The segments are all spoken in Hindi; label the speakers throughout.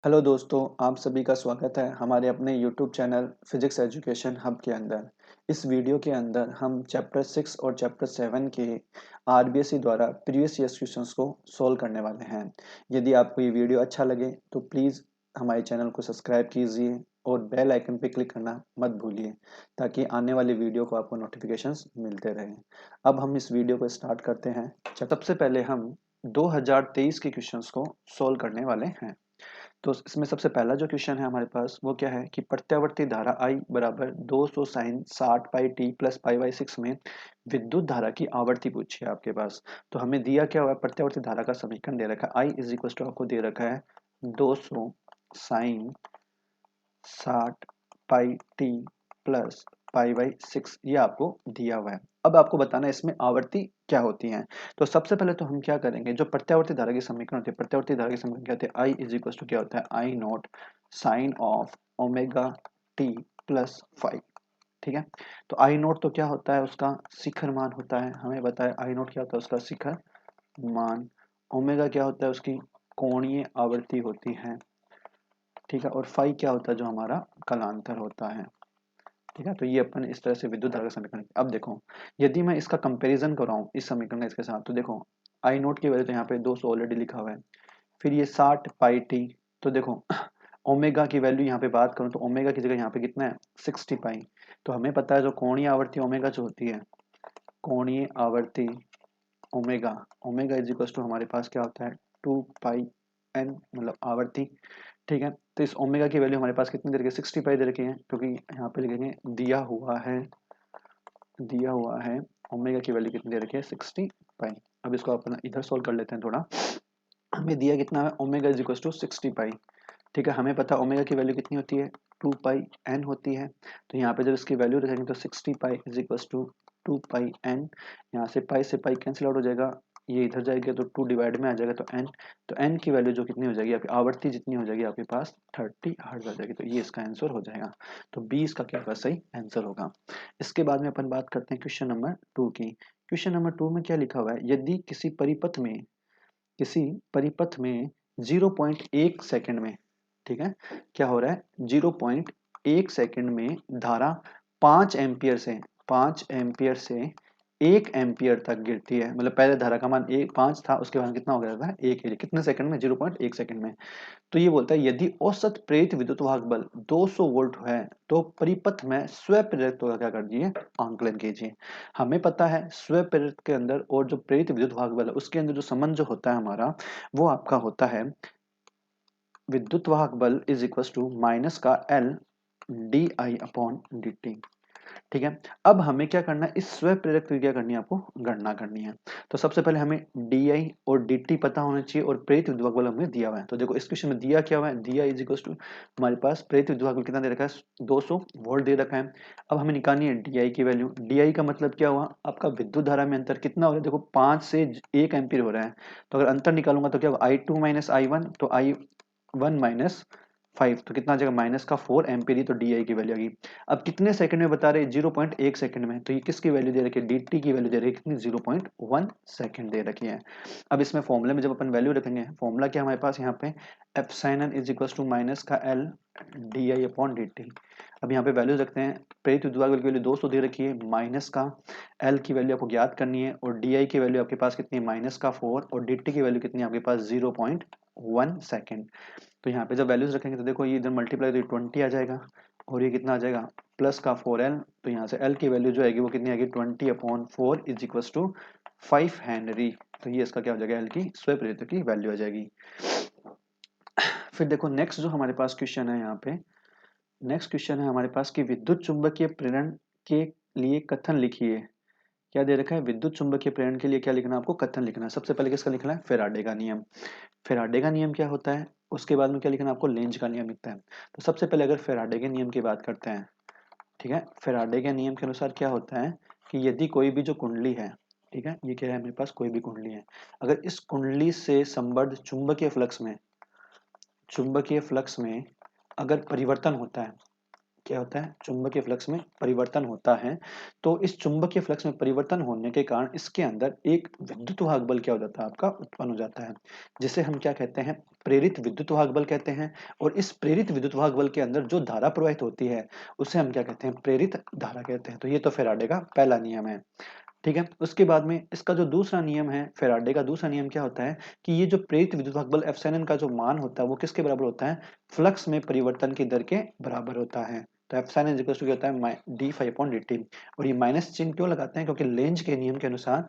Speaker 1: हेलो दोस्तों, आप सभी का स्वागत है हमारे अपने YouTube channel physics education hub के अंदर। इस वीडियो के अंदर हम चैप्टर 6 और चैप्टर 7 के आरबीएससी द्वारा प्रीवियस ईयर क्वेश्चंस को सॉल्व करने वाले हैं। यदि आपको ये वीडियो अच्छा लगे तो प्लीज़ हमारे चैनल को सब्सक्राइब कीजिए और बेल आइकन पर क्लिक करना मत भूलिए ताकि आने वाली वीडियो को आपको नोटिफिकेशंस मिलते रहें। अब हम इस वीडियो को स्टार्ट करते हैं। सबसे पहले हम 2023 के क्वेश्चंस को सॉल्व करने वाले हैं। तो इसमें सबसे पहला जो क्वेश्चन है हमारे पास वो क्या है कि प्रत्यावर्ती धारा I बराबर 200 sine 60 pi t plus pi by 6 में विद्युत धारा की आवर्ती पूछी है आपके पास। तो हमें दिया क्या हुआ है, प्रत्यावर्ती धारा का समीकरण दे रखा है। I इज इक्वल टू आपको दे रखा है 200 sine 60 pi t plus pi by 6, ये आपको दिया हुआ है। अब आपको बताना है इसमें आवर्ती क्या होती है। तो सबसे पहले तो हम क्या करेंगे, जो प्रत्यावर्ती धारा की समीकरण होती है, प्रत्यावर्ती धारा की समीकरण क्या होती है, आई इज इक्वल टू क्या होता है, I naught sine of omega T plus five. ठीक है, तो आई नोट तो क्या होता है, उसका शिखर मान होता है। हमें बताया आई नोट क्या होता है, उसका शिखर मान। ओमेगा क्या होता है, उसकी कोणीय आवर्ती होती है। ठीक है, और फाई क्या होता है, जो हमारा कलांतर होता है। ठीक है, तो ये अपन इस तरह से विद्युत धारा का समीकरण। अब देखो, यदि मैं इसका कंपैरिजन कराऊं इस समीकरण इसके साथ, तो देखो आई नोट की वजह तो यहाँ पे 200 ऑलरेडी लिखा हुआ है। फिर ये 60 पाई टी, तो देखो ओमेगा की वैल्यू यहाँ पे बात करूं तो ओमेगा की जगह यहाँ पे कितना है, 60 पाई। तो हमें पता है जो कोणीय आवर्ती ओमेगा जो होती है, कोणीय आवर्ती omega, omega is equal to हमारे पास क्या होता है 2 पाई एन, मतलब आवर्ती। ठीक है, तो इस ओमेगा की वैल्यू हमारे पास कितनी दे रखी है, 60 पाई दे रखी है, क्योंकि यहाँ पे लिखेंगे दिया हुआ है ओमेगा की वैल्यू कितनी दे रखी है, 60 पाई। अब इसको अपन इधर सोल्व कर लेते हैं थोड़ा। हमें दिया कितना है, ओमेगा इज इक्वल टू 60 पाई। ठीक है, हमें पता है ओमेगा की वैल्यू कितनी होती है, 2 पाई एन होती है। तो यहाँ पे जब इसकी वैल्यू रखेंगे तो 60 pi is equal to 2 pi n. यहाँ से पाई कैंसिल आउट हो जाएगा, ये इधर जाएगा तो 2 डिवाइड में आ जाएगा, तो एन की वैल्यू जो कितनी हो जाएगी आपकी, आवर्ती जितनी हो जाएगी आपके पास 30 हर्ट्ज आ जाएगी। तो ये इसका आंसर हो जाएगा। तो 20 का क्या होगा, सही आंसर होगा। इसके बाद में अपन बात करते हैं क्वेश्चन नंबर 2 की। क्वेश्चन नंबर 2 में क्या लिखा हुआ है, यदि किसी परिपथ में 0.1 सेकंड में, ठीक है, क्या हो रहा है, 0.1 सेकंड में धारा 5 एम्पियर से 1 एम्पियर तक गिरती है। मतलब पहले धारा का मान 5 था, उसके बाद कितना हो गया था, 1 कितने सेकंड में, 0.1 सेकंड में। तो ये बोलता है यदि औसत प्रेरित विद्युत वाहक बल 200 वोल्ट है तो परिपथ में स्व प्रेरित का क्या कर दिए, आंकलन कीजिए। हमें पता है स्व प्रेरित के अंदर और जो प्रेरित विद्युत वाहक बल है उसके अंदर जो संबंध जो होता है हमारा, वो आपका होता है विद्युत वाहक बल इज इक्वल टू माइनस का L D I upon D T. ठीक है, अब हमें क्या करना है, इस स्व प्रेरक की क्या करनी है, आपको गणना करनी है। तो सबसे पहले हमें डी और डी पता होना चाहिए और प्रेरित विद्युत बल हमें दिया हुआ है। तो देखो इस क्वेश्चन में दिया क्या हुआ है, दिया इज इक्वल टू हमारे पास प्रेरित विद्युत बल कितना दे रखा है, 200 वोल्ट दे रखा है। अब हमें निकालनी है डी की वैल्यू। डी का मतलब क्या हुआ, आपका विद्युत धारा में अंतर कितना हो रहा है, देखो 5 से 1 एम्पीयर हो रहा है। तो अगर अंतर निकालूंगा तो क्या होगा, I2 माइनस I1, तो I1 माइनस 5, तो कितना आ जाएगा, माइनस का 4 एम्पीयर। तो डी की वैल्यू आ गई। अब कितने सेकंड में बता रहे, 0.1 सेकंड में। तो ये किसकी वैल्यू दे रखी है, dt की वैल्यू दे रखी है कितनी, 0.1 सेकंड दे रखी है। अब इसमें फॉर्मूले में जब अपन वैल्यू रखेंगे, फॉर्मूला क्या हमारे पास यहाँ पे, epsilon is equal to minus का L D I upon D T. अब यहाँ पे वैल्यू रखते हैं, प्रेरित विद्युत की वैल्यू 200 दे रखी है, माइनस का एल की वैल्यू आपको ज्ञात करनी है, और डी की वैल्यू आपके पास कितनी है, माइनस का 4, और डी की वैल्यू कितनी है आपके पास, 0.1 सेकंड। तो यहाँ पे जब वैल्यूज रखेंगे तो देखो ये इधर मल्टीप्लाई तो 20 आ जाएगा, और ये कितना आ जाएगा, प्लस का 4L। तो यहाँ से L की वैल्यू जो आएगी वो कितनी आएगी, 20/4 इज इक्वल टू 5 हेनरी। तो ये इसका क्या हो जाएगा, L की स्व प्रेरित्र की वैल्यू आ जाएगी। फिर देखो नेक्स्ट जो हमारे पास क्वेश्चन है, यहाँ पे नेक्स्ट क्वेश्चन है हमारे पास कि विद्युत चुंबकीय प्रेरण के लिए कथन लिखिए। क्या दे रखा है, विद्युत चुंबकीय प्रेरण के लिए क्या लिखना है आपको, कथन लिखना है। सबसे पहले किसका लिखना है, फेराडे का नियम। फेराडे का नियम क्या होता है, उसके बाद में क्या लिखना है आपको, लेंज का नियम लिखता है। तो सबसे पहले अगर फेराडे के नियम की बात करते हैं, ठीक है, फेराडे के नियम के अनुसार क्या होता है कि यदि कोई भी जो कुंडली है, ठीक है, ये क्या है मेरे पास, कोई भी कुंडली है, अगर इस कुंडली से संबद्ध चुंबकीय फ्लक्स में अगर परिवर्तन होता है, क्या होता है, चुंबकीय फ्लक्स में परिवर्तन होता है। तो इस चुंबकीय फ्लक्स में परिवर्तन होने के कारण इसके अंदर एक विद्युत वाहक बल क्या हो जाता है, आपका उत्पन्न हो जाता है, जिसे हम क्या कहते हैं, प्रेरित विद्युत वाहक बल कहते हैं। और इस प्रेरित विद्युत वाहक बल के अंदर जो धारा प्रवाहित होती है उसे हम क्या कहते हैं, प्रेरित धारा कहते हैं। तो ये तो फैराडे का पहला नियम है। ठीक है, उसके बाद में इसका जो दूसरा नियम है, फैराडे का दूसरा नियम क्या होता है कि ये जो प्रेरित विद्युत वाहक बल एप्सिलॉन का जो मान होता है वो किसके बराबर होता है, फ्लक्स में परिवर्तन की दर के बराबर होता है। तो एप्सिलॉन इज इक्वल टू क्या होता है, D five upon D T. और ये माइनस चिन्ह क्यों लगाते हैं, क्योंकि लेंज के नियम के अनुसार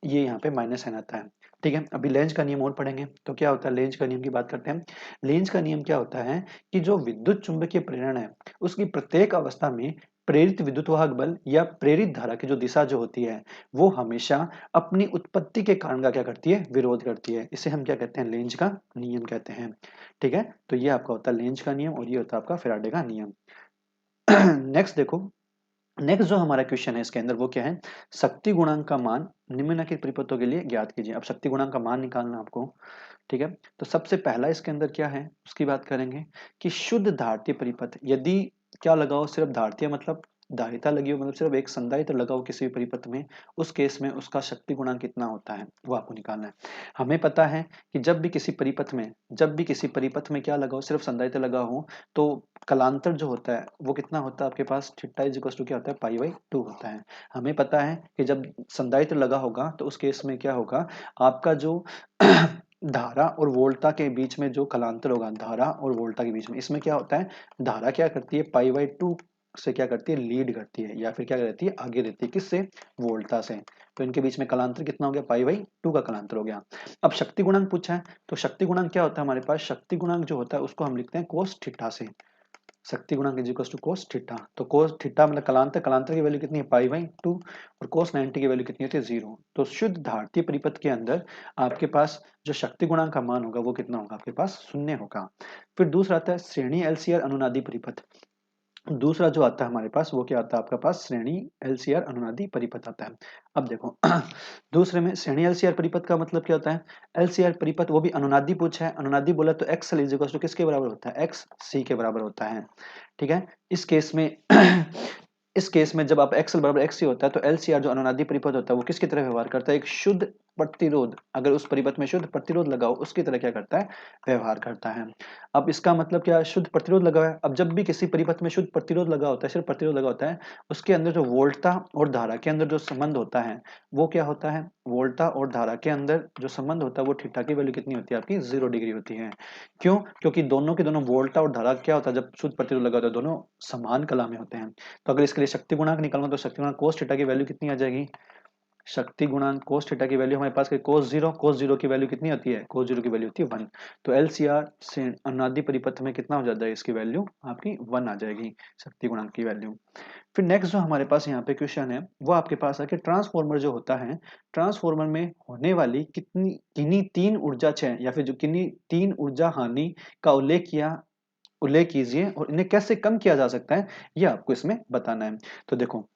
Speaker 1: ये यहाँ पे माइनस साइन आता है। ठीक है, अभी लेंज का नियम और पढ़ेंगे। तो क्या होता है, लेंज का नियम की बात करते हैं। लेंज का नियम क्या होता है कि जो विद्युत चुंबकीय प्रेरण है उसकी प्रत्येक अवस्था में प्रेरित विद्युत वाहक बल या प्रेरित धारा की जो दिशा जो होती है वो हमेशा अपनी उत्पत्ति के कारण का क्या करती है, विरोध करती है। इसे हम क्या कहते हैं, लेंज का नियम कहते हैं। ठीक है, तो ये आपका होता है लेंज का नियम और ये होता है आपका फैराडे का नियम। नेक्स्ट देखो, नेक्स्ट जो हमारा क्वेश्चन है इसके अंदर वो क्या है, शक्ति गुणांक का मान निम्नलिखित परिपथों के लिए ज्ञात कीजिए। अब शक्ति गुणांक का मान निकालना आपको। ठीक है, तो सबसे पहला इसके अंदर क्या है उसकी बात करेंगे कि शुद्ध धारतीय परिपथ, यदि क्या लगाओ, सिर्फ धारतीय मतलब धारिता लगी हो, मतलब सिर्फ एक संधारित्र लगाओ किसी भी परिपथ में, उस केस में उसका शक्ति गुणांक कितना होता है वो आपको निकालना है। हमें पता है कि जब भी किसी परिपथ में क्या लगाओ, सिर्फ संधारित्र लगा हो, तो कलांतर जो होता है वो कितना होता है आपके पास, थीटा इज इक्वल टू क्या होता है, पाई बाई 2 होता है। हमें पता है कि जब संधारित्र लगा होगा तो उस केस में क्या होगा, आपका जो धारा और वोल्टा के बीच में जो कलांतर होगा, धारा और वोल्टा के बीच में, इसमें क्या होता है, धारा क्या करती है, पाई बाई 2 से क्या करती है, लीड करती है, या फिर क्या रहती है, आगे रहती है, किससे, वोल्टा से। तो इनके बीच में कलांतर कितना हो गया, पाई बाई 2 का कलांतर हो गया। अब शक्ति गुणांक पूछा है, तो शक्ति गुणांक क्या होता है हमारे पास, शक्ति गुणांक जो होता है उसको हम लिखते हैं कोस थीटा से। शक्ति गुणांक is equal to cos theta. तो कोस थीटा मतलब कलांतर, कलांतर की वैल्यू कितनी है, पाई बाई 2, और कोस 90 की वैल्यू कितनी होती है, 0। तो शुद्ध धारतीय परिपथ के अंदर आपके पास जो शक्ति गुणांक का मान होगा वो कितना होगा, आपके पास 0 होगा। फिर दूसरा आता है श्रेणी एलसीआर अनुनादी परिपथ। दूसरा जो आता है हमारे पास वो क्या आता है, आपका पास श्रेणी एलसीआर अनुनादी परिपथ आता है। अब देखो दूसरे में श्रेणी एलसीआर परिपथ का मतलब क्या होता है, एलसीआर परिपथ वो भी अनुनादी पूछा है। अनुनादी बोला तो X L is equal to किसके बराबर होता है, एक्स सी के बराबर होता है। ठीक है, इस केस में इस केस में जब आप एक्सएल बराबर एक्स सी होता है तो एलसीआर जो अनुनादी परिपथ होता है वो किसकी तरह व्यवहार करता है, एक शुद्ध प्रतिरोध, अगर उस परिपथ में शुद्ध प्रतिरोध लगाओ उसकी तरह क्या करता है, व्यवहार करता है। अब इसका मतलब क्या है, शुद्ध प्रतिरोध लगा है। अब जब भी किसी परिपथ में शुद्ध प्रतिरोध लगा होता है, सिर्फ प्रतिरोध लगा होता है, उसके अंदर जो वोल्टा और धारा के अंदर जो संबंध होता है वो क्या होता है, वोल्टा और धारा के अंदर जो संबंध होता है वो थीटा की वैल्यू कितनी होती है, आपकी 0 डिग्री होती है। क्यों, क्योंकि दोनों के दोनों वोल्टा और धारा क्या होता है, जब शुद्ध प्रतिरोध लगा होता है दोनों समान कला में होते हैं। तो अगर इसके लिए शक्ति गुणांक निकालना तो शक्ति गुणांक कोस थीटा की वैल्यू कितनी आ जाएगी, शक्ति गुणांक कोस थीटा की वैल्यू हमारे पास कोस जीरो की वैल्यू कितनी होती है, कोस जीरो की वैल्यू होती है 1। तो एलसीआर से अनुनादी परिपथ में कितना हो जाता है, इसकी वैल्यू आपकी 1 आ जाएगी, शक्ति गुणांक की वैल्यू। फिर नेक्स्ट जो हमारे पास यहाँ पे क्वेश्चन है वो आपके पास है कि ट्रांसफॉर्मर जो होता है, ट्रांसफॉर्मर में होने वाली किन्हीं तीन ऊर्जा क्षय या फिर जो किन्हीं तीन ऊर्जा हानि का उल्लेख कीजिए और इन्हें कैसे कम किया जा सकता है, ये आपको इसमें बताना है। तो देखो,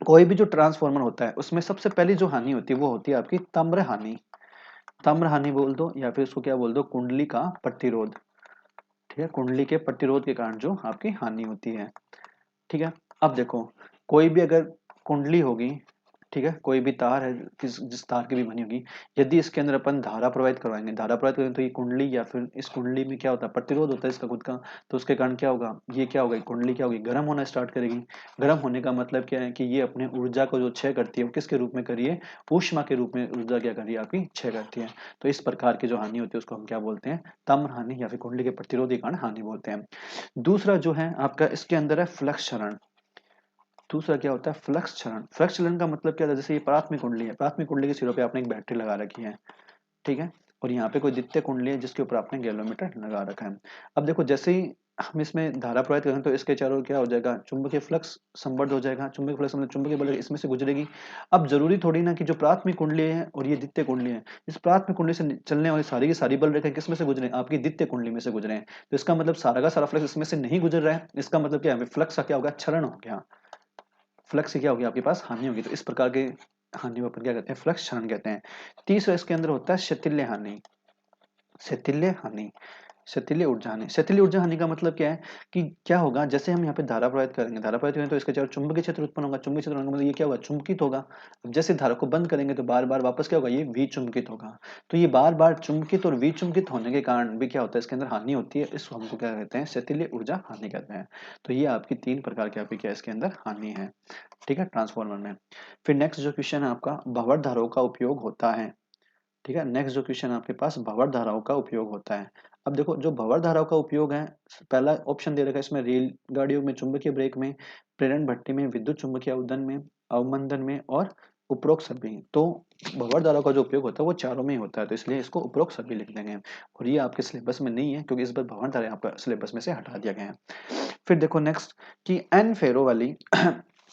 Speaker 1: कोई भी जो ट्रांसफॉर्मर होता है उसमें सबसे पहली जो हानि होती है वो होती है आपकी ताम्र हानि। ताम्र हानि बोल दो या फिर उसको क्या बोल दो, कुंडली का प्रतिरोध। ठीक है, कुंडली के प्रतिरोध के कारण जो आपकी हानि होती है। ठीक है, अब देखो, कोई भी अगर कुंडली होगी, ठीक है, कोई भी तार है, जिस तार की भी बनी होगी, यदि इसके अंदर अपन धारा प्रवाहित करवाएंगे, धारा प्रवाहित करेंगे तो ये कुंडली या फिर इस कुंडली में क्या होता है, प्रतिरोध होता है इसका खुद का। तो उसके कारण क्या होगा, ये क्या होगा, कुंडली क्या होगी, गर्म होना स्टार्ट करेगी। गर्म होने का मतलब क्या है कि ये अपने ऊर्जा को जो क्षय करती है वो किसके रूप में करिए, ऊष्मा के रूप में ऊर्जा क्या करिए, आपकी क्षय करती है। तो इस प्रकार की जो हानि होती है उसको हम क्या बोलते हैं, ताम्र हानि या फिर कुंडली के प्रतिरोध के कारण हानि बोलते हैं। दूसरा जो है आपका इसके अंदर है फ्लक्स क्षरण। दूसरा क्या होता है, फ्लक्स क्षरण। फ्लक्स क्षरण का मतलब क्या है, जैसे ये प्राथमिक कुंडली है, प्राथमिक कुंडली के सिरों पे आपने एक बैटरी लगा रखी है। ठीक है, और यहाँ पे कोई द्वितीय कुंडली है जिसके ऊपर आपने गैल्वेमीटर लगा रखा है। अब देखो, जैसे ही हम इसमें धारा प्रवाहित करें तो इसके चारों क्या हो जाएगा, चुंबकीय फ्लक्स संबद्ध हो जाएगा। चुंबकीय फ्लक्स मतलब चुंबकीय बल इसमें से गुजरेगी। अब जरूरी थोड़ी ना कि जो प्राथमिक कुंडली है और ये द्वितीय कुंडली है, इस प्राथमिक कुंडली से चलने वाली सारी की सारी बल रेखाएं किस में से गुजरे, आपकी द्वितीय कुंडली में से गुजरे हैं। तो इसका मतलब सारा का सारा फ्लक्स इसमें से नहीं गुजर रहा है। इसका मतलब क्या है, फ्लक्स का क्या होगा, क्षरण हो गया। फ्लक्स से क्या होगी, आपके पास हानि होगी। तो इस प्रकार के हानि को अपन क्या कहते हैं, फ्लक्स क्षरण कहते हैं। तीसरा इसके अंदर होता है शैथिल्य हानि। शैथिल्य हानि, शिथिलीय ऊर्जा हानि, शिथिलीय ऊर्जा हानि का मतलब क्या है कि क्या होगा, जैसे हम यहाँ पे धारा प्रवाहित करेंगे, धारा प्रवाहित करेंगे तो इसके चारों चुंबकीय क्षेत्र उत्पन्न होगा, चुंबकीय क्षेत्र होने का मतलब ये क्या होगा, चुंबकित होगा। अब जैसे धारा को बंद करेंगे तो बार बार वापस क्या होगा, ये विचुंबकित होगा। तो ये बार बार चुंबकित और विचुंबकित होने के कारण भी क्या होता है, इसके अंदर हानि होती है, इसको हमको क्या कहते हैं, शिथिलीय ऊर्जा हानि कहते हैं। तो ये आपकी 3 प्रकार की आपकी क्या है, इसके अंदर हानि है, ठीक है, ट्रांसफार्मर में। फिर नेक्स्ट जो क्वेश्चन है आपका, भंवर धाराओं का उपयोग होता है, ठीक है। नेक्स्ट जो क्वेश्चन आपके पास, भंवर धाराओं का उपयोग होता है। अब देखो जो भंवर धाराओं का उपयोग है, पहला ऑप्शन दे रखा है इसमें, रेल गाड़ियों में, चुंबकीय ब्रेक में, प्रेरण भट्टी में, विद्युत चुंबकीय अवदन में, अवमंदन में और उपरोक्त सभी। तो भंवर धाराओं का जो उपयोग होता है वो चारों में ही होता है, तो इसलिए इसको उपरोक्त सभी लिख देंगे। और ये आपके सिलेबस में नहीं है क्योंकि इस बार भंवर धारा आपका सिलेबस में से हटा दिया गया है। फिर देखो नेक्स्ट कि एन फेरो वाली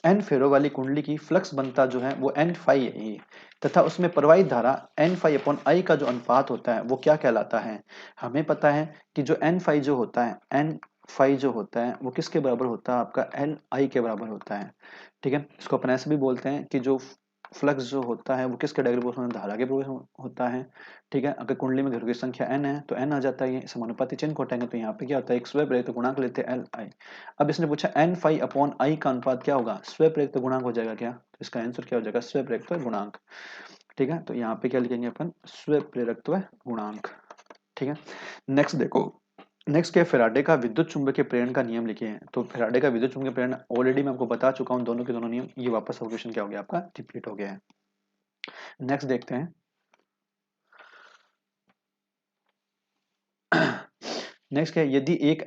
Speaker 1: एन फेरो वाली कुंडली की फ्लक्स बनता जो है वो एन फाई है ये, तथा उसमें प्रवाहित धारा एन फाई अपॉन आई का जो अनुपात होता है वो क्या कहलाता है। हमें पता है कि जो एन फाई जो होता है, एन फाई जो होता है वो किसके बराबर होता है, आपका एल आई के बराबर होता है, ठीक है। इसको अपन ऐसे भी बोलते हैं कि जो फ्लक्स जो होता है वो किसके डायरेक्ट धारा के प्रोपोर्शनल होता है, ठीक है। अगर कुंडली में घरों की संख्या n है तो n आ जाता है, ये समानुपाती चिन्ह को हटाएंगे तो यहाँ पे क्या होता है, एक स्वयं प्रेरित गुणांक लेते हैं एल आई। अब इसने पूछा एन फाई अपॉन आई का अनुपात क्या होगा, स्वयं प्रेरित गुणांक हो जाएगा क्या, तो इसका आंसर क्या हो जाएगा, स्वयं प्रेरित गुणांक, ठीक है। तो यहाँ पे क्या लिखेंगे अपन, स्वयं प्रेरकत्व गुणांक, ठीक है। नेक्स्ट देखो, नेक्स्ट क्या है, फैराडे का विद्युत चुंबकीय प्रेरण का नियम लिखे हैं। तो फैराडे का विद्युत चुंबकीय प्रेरण ऑलरेडी मैं आपको बता चुका हूँ, दोनों के दोनों नियम, ये वापस क्वेश्चन क्या हो गया आपका, रिपीट हो गया है। नेक्स्ट देखते हैं, नेक्स्ट क्या है, यदि एक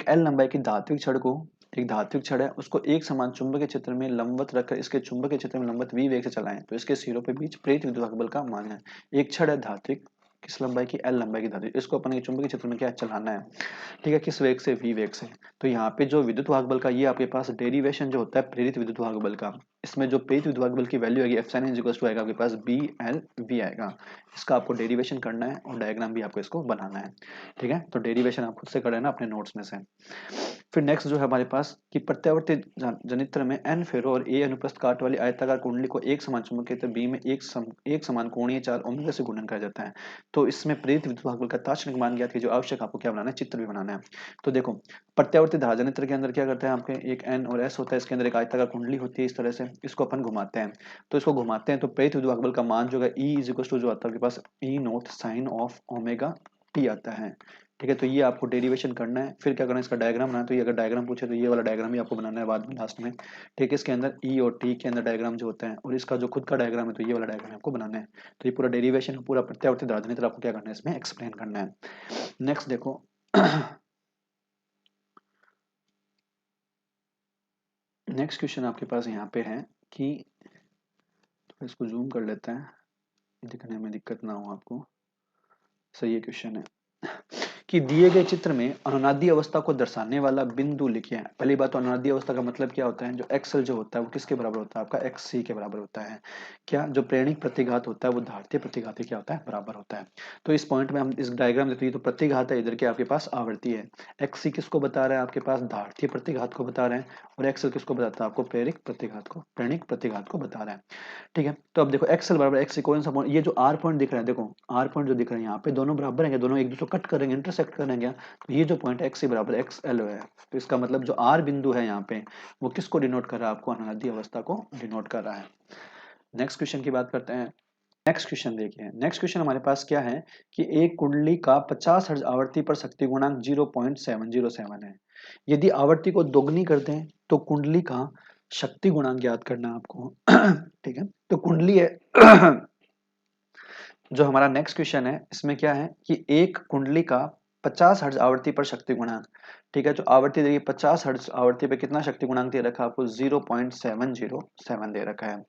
Speaker 1: एल लंबाई की धात्विक छड़ को, एक धात्विक छड़ है उसको एक समान चुंबकीय क्षेत्र में लंबवत रखकर इसके चुंबकीय क्षेत्र में लंबवत v वेग से चलाएं तो इसके सिरों के बीच प्रेरित विद्युत बल का मान है। एक छड़ है धात्विक, किस लंबाई की, एल लंबाई की धात्विक, इसको अपन चुंबकीय क्षेत्र में क्या चलाना है, ठीक है, किस वेग से, v वेग से। तो यहाँ पे जो विद्युत वाहक बल का ये आपके पास डेरिवेशन जो होता है प्रेरित विद्युत वाहक बल का, इसमें जो प्रेरित विद्युत वाहक बल की वैल्यू आएगी एप्सिलॉन इज इक्वल टू आएगा आपके पास बी एल वी आएगा। इसका आपको डेरिवेशन करना है और डायग्राम भी आपको इसको बनाना है, ठीक है। तो डेरिवेशन आप खुद से कर लेना अपने नोट्स में से। फिर नेक्स्ट जो है हमारे पास कि प्रत्यावर्ती जनित्र में एन फेरो और ए अनुप्रस्थ काट वाली आयताकार कुंडली को एक समान चुंबकीय क्षेत्र बी में एक समान कोणीय चाल ओमेगा से गुणन किया जाता है। तो इसमें प्रेरित विद्युत वाहक बल का तात्क्षणिक मान ज्ञात कीजिए, जो आवश्यक आपको क्या बनाना है, चित्र भी बनाना है। तो देखो प्रत्यावर्ती धारा जनित्र के अंदर क्या करते हैं आपके, एक एन और एस होता है, इसके अंदर एक आयताकार कुंडली होती है इस तरह से, इसको अपन घुमाते हैं। तो इसको घुमाते हैं तो प्रेरित विद्युत वाहक बल का मान जो है ई इज इक्वल टू जो आता है आपके पास E naught sine of omega T आता है, ठीक है। तो ये आपको डेरिवेशन करना है, फिर क्या करना है, इसका डायग्राम बनाना है। तो ये अगर डायग्राम पूछे तो ये वाला डायग्राम भी आपको बनाना है बाद में लास्ट में, ठीक है। इसके अंदर ई और टी के अंदर डायग्राम जो होता है और इसका जो खुद का डायग्राम है तो ये वाला डायग्राम आपको बनाना है। तो ये पूरा डेरिवेशन, पूरा प्रत्यावर्ती राजनीति आपको क्या करना है, इसमें एक्सप्लेन करना है। नेक्स्ट देखो नेक्स्ट क्वेश्चन आपके पास यहाँ पे है कि, तो इसको जूम कर लेते हैं दिखने में दिक्कत ना हो आपको, सही है क्वेश्चन है कि दिए गए चित्र में अनुनादी अवस्था को दर्शाने वाला बिंदु लिखिए। पहली बात तो अनुनादी अवस्था का मतलब क्या होता है, जो एक्सल जो होता है वो किसके बराबर होता है, आपका एक्स सी के बराबर होता है। क्या जो प्रेरणिक प्रतिघात होता है वो धारतीय प्रतिघात के क्या होता है, बराबर होता है। तो इस पॉइंट में हम इस डायग्राम देखते हैं तो प्रतिघात है, इधर के आपके पास आवर्ती है। एक्स सी किसको बता रहा है, आपके पास धारतीय प्रतिघात को बता रहे हैं, और एक्सल किसको बताता है, आपको प्रेरणिक प्रतिघात को बता रहा है, ठीक है। तो अब देखो एक्सएल बराबर एक्स कौन सा पॉइंट, ये जो आर पॉइंट दिख रहा है, देखो आर पॉइंट जो दिख रहा है यहाँ पे दोनों बराबर हैं, दोनों एक दूसरे को कट करेंगे, इंटरसेक्ट करेंगे, तो ये जो पॉइंट एक्स सी बराबर एक्स एल है। तो इसका मतलब जो आर बिंदु है यहाँ पे वो किसको डिनोट कर रहा है, आपको अनुनादी अवस्था को डिनोट कर रहा है। नेक्स्ट क्वेश्चन की बात करते हैं। नेक्स्ट क्वेश्चन देखिए, नेक्स्ट क्वेश्चन हमारे पास क्या है कि एक कुंडली का 50 हर्ट्ज आवृत्ति पर शक्ति गुणांक 0.707 है। यदि आवृत्ति को दोगुनी कर दें तो कुंडली का शक्ति गुणांक ज्ञात करना है आपको ठीक है। तो कुंडली है जो हमारा नेक्स्ट क्वेश्चन है इसमें क्या है कि एक कुंडली का 50 हर्ट्ज आवृत्ति पर शक्ति गुणांक, ठीक है। जो आवृत्ति देखिए 50 हर्ट्ज आवृत्ति पे कितना शक्ति गुणांक दे रखा है आपको, 0.707 दे रखा है।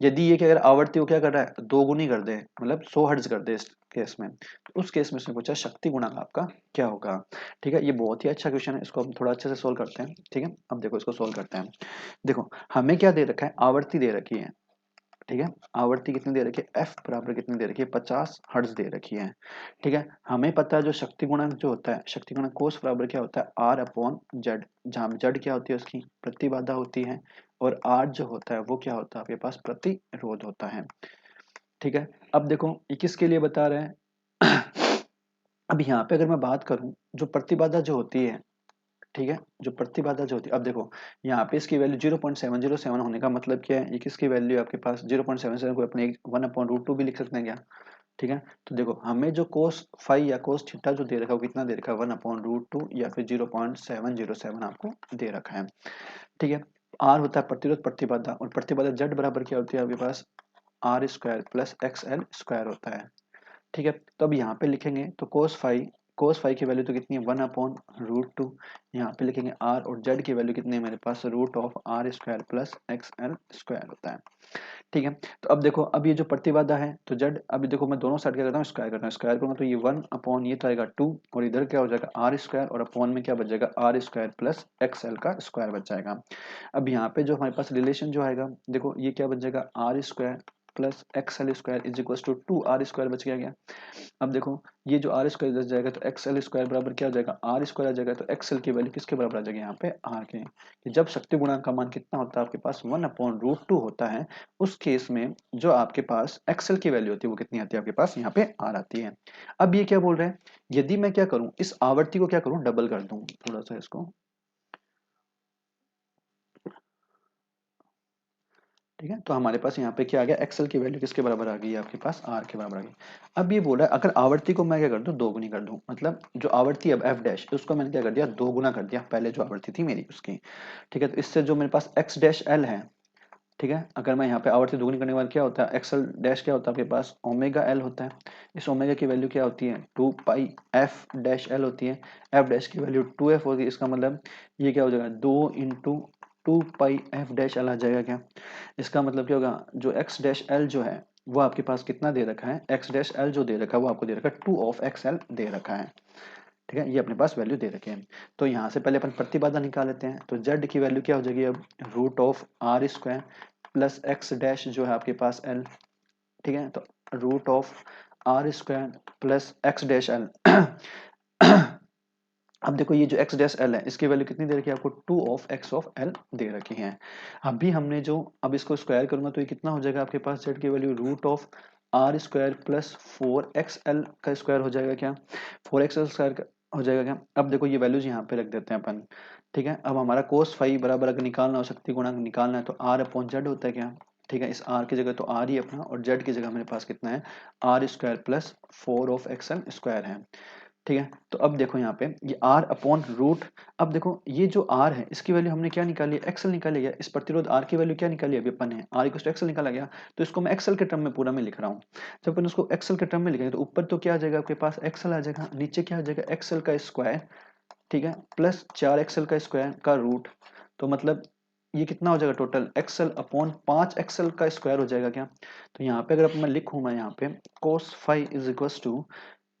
Speaker 1: यदि ये क्या अगर आवृत्ति को क्या कर रहा है, दो गुनी कर दे, मतलब 100 हर्ट्ज कर दे इस केस में, तो उस केस में इसने पूछा शक्ति गुणांक आपका क्या होगा, ठीक है। ये बहुत ही अच्छा क्वेश्चन है, इसको हम थोड़ा अच्छे से सोल्व करते हैं, ठीक है। अब देखो इसको सोल्व करते हैं। देखो हमें क्या दे रखा है, आवृत्ति दे रखी है, ठीक है। आवृत्ति कितनी दे रखी है, एफ बराबर कितनी दे रखी है, 50 हर्ट्ज दे रखी है, ठीक है। हमें पता है जो शक्ति गुणांक जो होता है, शक्ति गुणांक कोस बराबर क्या होता है, आर अपॉन जेड, जहां जेड क्या होती है, उसकी प्रतिबाधा होती है, और आर जो होता है वो क्या होता है आपके पास, प्रतिरोध होता है, ठीक है। अब देखो ये किसके लिए बता रहे हैं अब यहाँ पे अगर मैं बात करूं, जो प्रतिबाधा जो होती है, ठीक है, जो प्रतिबाधा जो होती है, अब देखो यहाँ पे इसकी वैल्यू 0.707 होने का मतलब क्या है, ये किसकी वैल्यू है आपके पास 0.77 को अपने 1/√2 भी लिख सकते हैं क्या, ठीक है। तो देखो हमें जो कोस फाई या कोस थीटा जो दे रखा है वो कितना दे रखा है 1/√2 या फिर 0.707 आपको दे रखा है, ठीक है। आर होता है प्रतिरोध प्रतिबाधा, और प्रतिबाधा जेड बराबर क्या होती है आपके पास R square plus X L square होता है, ठीक है। तो अब यहाँ पे लिखेंगे तो कोस फाई की वैल्यू तो कितनी है 1/√2, यहाँ पे लिखेंगे आर, और जेड की वैल्यू कितनी है मेरे पास √R² plus X L square होता है, ठीक है। तो अब देखो, अब ये जो प्रतिबाधा है तो जेड, अभी देखो मैं दोनों साइड क्या करता हूँ स्क्वायर करता हूँ, स्क्वायर करूंगा तो ये 1 ये तो आएगा 2, और इधर क्या हो जाएगा R² और अपॉन में क्या बच जाएगा R² प्लस एक्स एल का स्क्वायर बच जाएगा। अब यहाँ पे जो हमारे पास रिलेशन जो आएगा, देखो ये क्या बच जाएगा R² plus X L square is equal to 2R² बच गया। अब देखो ये जो आर स्क्वायर इधर जाएगा तो एक्स एल स्क्वायर बराबर क्या हो जाएगा आर स्क्वायर आ जाएगा, तो एक्स एल की वैल्यू किसके बराबर आ जाएगी यहाँ पे आर के, कि जब शक्ति गुणांक का मान कितना होता है आपके पास 1/√2 होता है, उस केस में जो आपके पास एक्स एल की वैल्यू होती है वो कितनी आती है आपके पास यहाँ पे आर आती है। अब ये क्या बोल रहे हैं, यदि मैं क्या करूं इस आवर्ती को क्या करूं डबल कर दूं थोड़ा सा इसको, ठीक है। तो हमारे पास यहाँ पे क्या आ गया एक्सएल की वैल्यू किसके बराबर आ गई आपके पास आर के बराबर आ गई। अब ये बोला अगर आवर्ती को मैं क्या कर दूं दो गुनी कर दूं, मतलब जो आवर्ती अब एफ डैश उसको मैंने क्या कर दिया दो गुना कर दिया पहले जो आवर्ती थी मेरी उसकी, ठीक है। तो इससे जो मेरे पास एक्स डैश एल है, ठीक है, अगर मैं यहाँ पे आवर्ती दोगुनी करने के बाद क्या होता है एक्सएल डैश क्या होता है आपके पास ओमेगा एल होता है, इस ओमेगा की वैल्यू क्या होती है 2 पाई एफ डैश एल होती है, एफ डैश की वैल्यू 2 एफ होगी, इसका मतलब ये क्या हो जाएगा 2 × 2 पाई एफ डैश एल आ जाएगा क्या, इसका मतलब क्या होगा जो एक्स डैश एल जो है वो आपके पास कितना दे रखा है, एक्स डैश एल जो दे रखा है वो आपको दे रखा है 2 ऑफ एक्स एल दे रखा है, ठीक है, ये अपने पास वैल्यू दे रखे हैं। तो यहाँ से पहले अपन प्रतिबाधा निकाल लेते हैं, तो जेड की वैल्यू क्या हो जाएगी अब √R² प्लस एक्स डैश जो है आपके पास एल, ठीक है, तो √R² plus x dash L अब देखो ये जो एक्स डैश एल है इसकी वैल्यू कितनी दे रखी है आपको 2 ऑफ एक्स ऑफ एल दे रखी है। अभी हमने जो अब इसको स्क्वायर करूंगा तो ये कितना हो जाएगा आपके पास जेड की वैल्यू √R² प्लस 4XL का स्क्वायर हो जाएगा क्या, 4XL स्क्वायर हो जाएगा क्या। अब देखो ये वैल्यूज यहाँ पे रख देते हैं अपन, ठीक है। अब हमारा कोस फाई बराबर अगर निकालना हो शक्ति गुणांक निकालना है तो R/Z होता है क्या, ठीक है, इस R की जगह तो R ही अपना, और Z की जगह मेरे पास कितना है R² plus 4 of XL square है, ठीक है। तो अब देखो यहाँ पे ये R/रूट, अब देखो ये जो R है इसकी वैल्यू हमने क्या निकाली है एक्सएल निकाली है, इस प्रतिरोध R की वैल्यू क्या निकाली है अभी अपन है R=XL निकाला गया, तो इसको मैं एक्सएल के टर्म में पूरा में लिख रहा हूँ। जब अपन उसको एक्सएल के टर्म में लिखेंगे तो ऊपर तो क्या आ जाएगा आपके पास एक्सएल आ जाएगा, नीचे क्या आ जाएगा एक्सएल का स्क्वायर, ठीक है, प्लस 4XL का स्क्वायर का रूट, तो मतलब ये कितना हो जाएगा टोटल XL/5XL का स्क्वायर हो जाएगा क्या। तो यहाँ पे अगर मैं लिखूँ मैं यहाँ पे cos phi is equal to,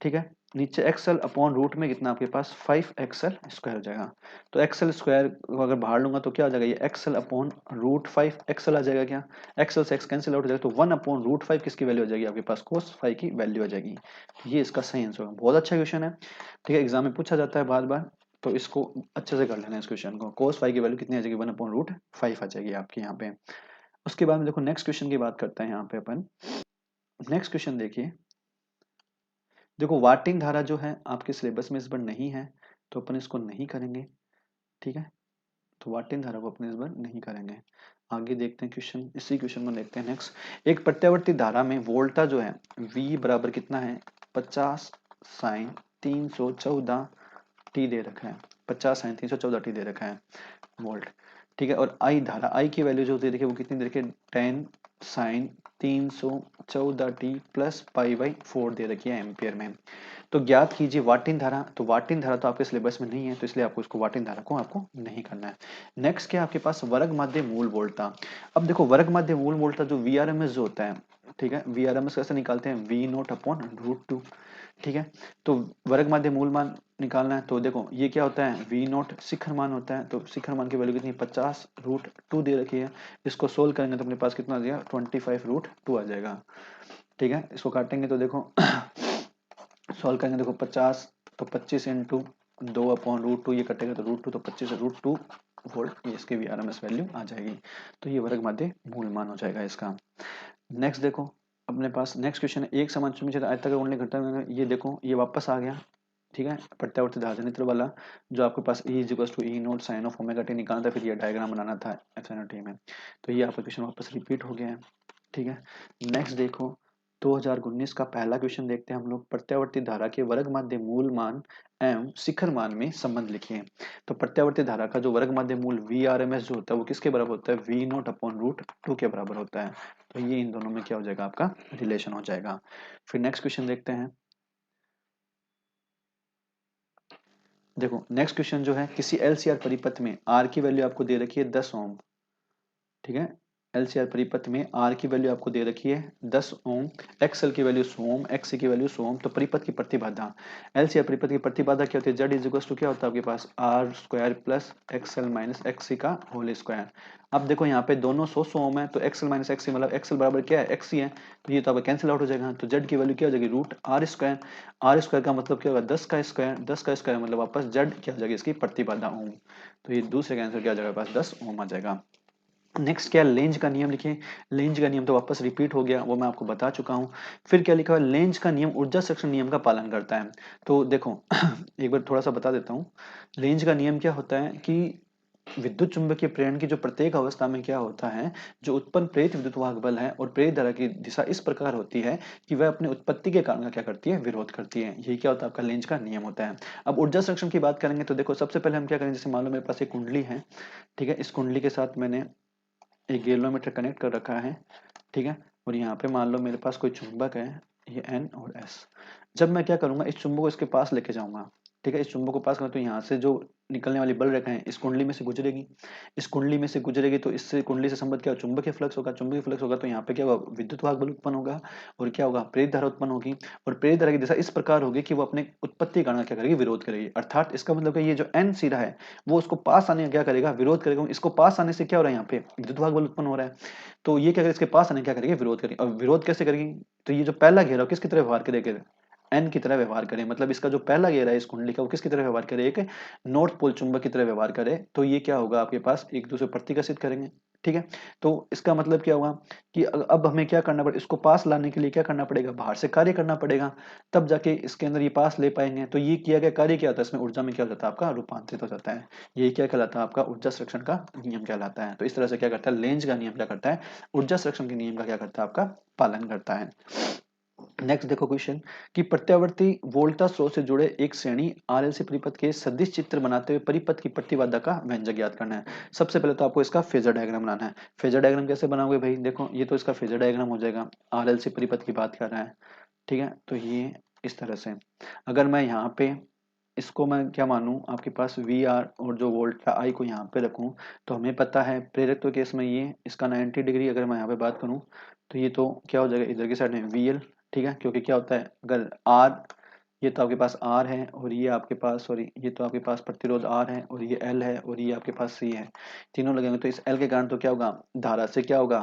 Speaker 1: ठीक है, नीचे एक्सएल अपॉन रूट में कितना आपके पास 5XL स्क्वायर हो जाएगा, तो एक्सएल स्क्वायर अगर बाहर लूंगा तो क्या हो जाएगा ये एक्सएल अपॉन √5XL आ जाएगा क्या, एक्सएल से एक्स कैंसिल आउट हो जाएगा तो 1/√5 किसकी वैल्यू हो जाएगी आपके पास कोस फाई की वैल्यू आ जाएगी। तो ये इसका सही आंसर होगा, बहुत अच्छा क्वेश्चन है, ठीक है, एग्जाम में पूछा जाता है बार बार, तो इसको अच्छे से कर लेना है इस क्वेश्चन को, कोस फाई की वैल्यू कितनी आ जाएगी 1/√5 आ जाएगी आपके यहाँ पे। उसके बाद में देखो नेक्स्ट क्वेश्चन की बात करते हैं यहाँ पे अपन, नेक्स्ट क्वेश्चन देखिए, देखो वाटिंग धारा जो है आपके सिलेबस में इस बार नहीं है तो अपन इसको नहीं करेंगे, ठीक है, तो वाटिंग धारा को अपन इस बार नहीं करेंगे। आगे देखते हैं क्वेश्चन, इसी क्वेश्चन को देखते हैं नेक्स्ट। एक प्रत्यावर्ती धारा में वोल्टा जो है V बराबर कितना है 50 sin 314 टी दे रखा है, 50 sin 314 टी दे रखा है वोल्ट, ठीक है, और आई धारा आई की वैल्यू जो होती है देखिए वो कितनी दे रखी है 10 sin 314 टी प्लस पाई/4 दे रखी है एम्पियर में। तो ज्ञात कीजिए वाटिन धारा, तो वाटिन धारा तो आपके सिलेबस में नहीं है तो इसलिए आपको इसको वाटिन धारा को आपको नहीं करना है। नेक्स्ट क्या आपके पास वर्ग माध्य मूल वोल्टा, अब देखो वर्ग माध्य मूल वोल्टा जो VRMS जो होता है, ठीक है, VRMS कैसे निकालते हैं V0/√2, ठीक है। तो वर्ग माध्य मूल मान निकालना है तो देखो ये क्या होता है V0 शिखर मान होता है, तो शिखर मान की वैल्यू कितनी 50√2 दे रखी है, इसको सोल्व करेंगे तो अपने पास कितना आ जाएगा 25√2 आ जाएगा, ठीक है। इसको काटेंगे तो देखो सॉल्व करेंगे देखो 50 तो 25 × 2/√2 ये कटेगा तो √2 तो 25√2 वोल्ट ये इसकी VRMS वैल्यू आ जाएगी, तो ये वर्ग माध्य मूल मान हो जाएगा इसका। नेक्स्ट देखो अपने पास नेक्स्ट क्वेश्चन है, एक समान चुंबकीय क्षेत्र आयताकार कुंडली घटक, ये देखो ये वापस आ गया, ठीक है, प्रत्यावर्ती धारा जनित्र वाला जो आपके पास E is equal to E naught sine of omega t निकालना था, फिर ये डायग्राम बनाना था एप्सिलॉन टी में। तो ये आपका क्वेश्चन वापस रिपीट हो गया है। ठीक है, नेक्स्ट देखो 2019 का पहला क्वेश्चन देखते हैं हम लोग। प्रत्यावर्ती धारा के वर्ग माध्य मूल मान एवं शिखर मान में संबंध लिखिए। तो प्रत्यावर्ती धारा का जो वर्ग माध्य मूल वी आर एम एस जो होता है वो किसके बराबर होता है, V naught upon root two के बराबर होता है। तो ये इन दोनों में क्या हो जाएगा, आपका रिलेशन हो जाएगा। फिर नेक्स्ट क्वेश्चन देखते हैं। देखो नेक्स्ट क्वेश्चन जो है, किसी एलसीआर परिपथ में आर की वैल्यू आपको दे रखी है 10 ओम। ठीक है, एलसीआर परिपथ में आर की वैल्यू आपको दे रखी है 10 ओम, एक्सएल की वैल्यू 100 ओम, एक्स की वैल्यू 100 ओम। तो परिपथ की प्रतिबाधा, एलसीआर परिपथ की प्रतिबाधा क्या होती है, जेड इज इक्वल टू क्या होता है आपके पास R square plus XL minus XC का होल स्क्वायर। अब देखो यहाँ पे दोनों 100 ओम है, तो एक्सएल माइनस एक्सी मतलब एक्सएल बराबर क्या है, एक्सी है। तो ये तो अब कैंसिल आउट हो जाएगा। तो जेड की वैल्यू क्या हो जाएगी, root R square. R square का मतलब क्या होगा, 10 का स्क्वायर, 10 का स्क्वायर मतलब वापस जेड क्या हो जाएगी, इसकी प्रतिबाधा ओम। तो ये दूसरे का आंसर क्या आ जाएगा, पास 10 ओम आ जाएगा। नेक्स्ट क्या है, लेंज का नियम लिखिए। लेंज का नियम तो वापस रिपीट हो गया, वो मैं आपको बता चुका हूँ। फिर क्या लिखा है, लेंज का नियम ऊर्जा संरक्षण नियम का पालन करता है। तो देखो एक बार थोड़ा सा बता देता हूँ। लेंज का नियम क्या होता है कि विद्युत चुंबकीय प्रेरण की जो प्रत्येक अवस्था में क्या होता है, जो उत्पन्न प्रेरित विद्युत वाहक बल है और प्रेरित धारा की दिशा इस प्रकार होती है कि वह अपने उत्पत्ति के कारण का क्या करती है, विरोध करती है। यही क्या होता है, आपका लेंज का नियम होता है। अब ऊर्जा संरक्षण की बात करेंगे तो देखो सबसे पहले हम क्या करेंगे, जैसे मान लो मेरे पास एक कुंडली है। ठीक है, इस कुंडली के साथ मैंने एक गैल्वेनोमीटर कनेक्ट कर रखा है। ठीक है, और यहाँ पे मान लो मेरे पास कोई चुंबक है, ये एन और एस। जब मैं क्या करूंगा, इस चुंबक को इसके पास लेके जाऊंगा। ठीक है, इस चुंबक को पास करूँ तो यहाँ से जो निकलने वाली बल रेखा है इस कुंडली में से गुजरेगी। इस कुंडली में से गुजरेगी तो इससे कुंडली से संबंध क्या होगा, चुंबकीय फ्लक्स होगा। चुंबकीय फ्लक्स होगा तो यहाँ पे क्या होगा, विद्युत वाहक बल उत्पन्न होगा। और क्या होगा, प्रेरित धारा उत्पन्न होगी। और प्रेरित धारा की दिशा इस प्रकार होगी कि वो अपने उत्पत्ति कारण का क्या करेगी, विरोध करेगी। अर्थात इसका मतलब कि ये जो एन सिरा है वो उसको पास आने का क्या करेगा, विरोध करेगा। इसको पास आने से क्या हो रहा है, यहाँ पे विद्युत वाहक बल उत्पन्न हो रहा है। तो ये क्या करेगा, इसके पास आने क्या करेगी, विरोध करेगी। और विरोध कैसे करेगी, तो ये जो पहला घेरा किसकी तरह व्यवहार करेगा, एन की तरह व्यवहार करे। मतलब इसका जो पहला घेरा है इस कुंडली का वो किसकी तरह व्यवहार करे, एक नॉर्थ पोल चुंबक की तरह व्यवहार करे। तो ये क्या होगा, आपके पास एक दूसरे प्रतिकर्षित करेंगे। ठीक है, तो इसका मतलब क्या हुआ कि अब हमें क्या करना पड़ेगा, इसको पास लाने के लिए क्या करना पड़ेगा, बाहर से कार्य करना पड़ेगा। तब जाके इसके अंदर ये पास ले पाएंगे। तो ये किया गया कार्य क्या होता है, इसमें ऊर्जा में क्या हो जाता है, आपका रूपांतरित हो जाता है। यही क्या कहलाता है, आपका ऊर्जा संरक्षण का नियम कहलाता है। तो इस तरह से क्या करता है, लेंज का नियम क्या करता है, ऊर्जा संरक्षण के नियम का क्या करता है, आपका पालन करता है। नेक्स्ट देखो क्वेश्चन कि प्रत्यावर्ती वोल्टा स्रोत से जुड़े एक श्रेणी आरएलसी परिपथ के सदिश चित्र बनाते हुए परिपथ की प्रतिबाधा का व्यंजक ज्ञात करना है। सबसे पहले तो आपको इसका फेजर डायग्राम बनाना है। फेजर डायग्राम कैसे बनाओगे भाई, देखो ये तो इसका फेजर डायग्राम हो जाएगा। आरएलसी परिपथ की बात कर रहा है। ठीक है, तो ये इस तरह से अगर मैं यहाँ पे इसको मैं क्या मानूं, आपके पास वी आर और जो वोल्टा आई को यहाँ पे रखूं, तो हमें पता है प्रेरकत्व केस में ये इसका 90 डिग्री अगर मैं यहाँ पे बात करूं तो ये तो क्या हो जाएगा, इधर की साइड में वी एल। ठीक है, क्योंकि क्या होता है अगर आर, ये तो आपके पास आर है और ये आपके पास सॉरी ये तो आपके पास प्रतिरोध आर है और ये एल है और ये आपके पास सी है। तीनों लगेंगे तो इस एल के कारण तो क्या होगा, धारा से क्या होगा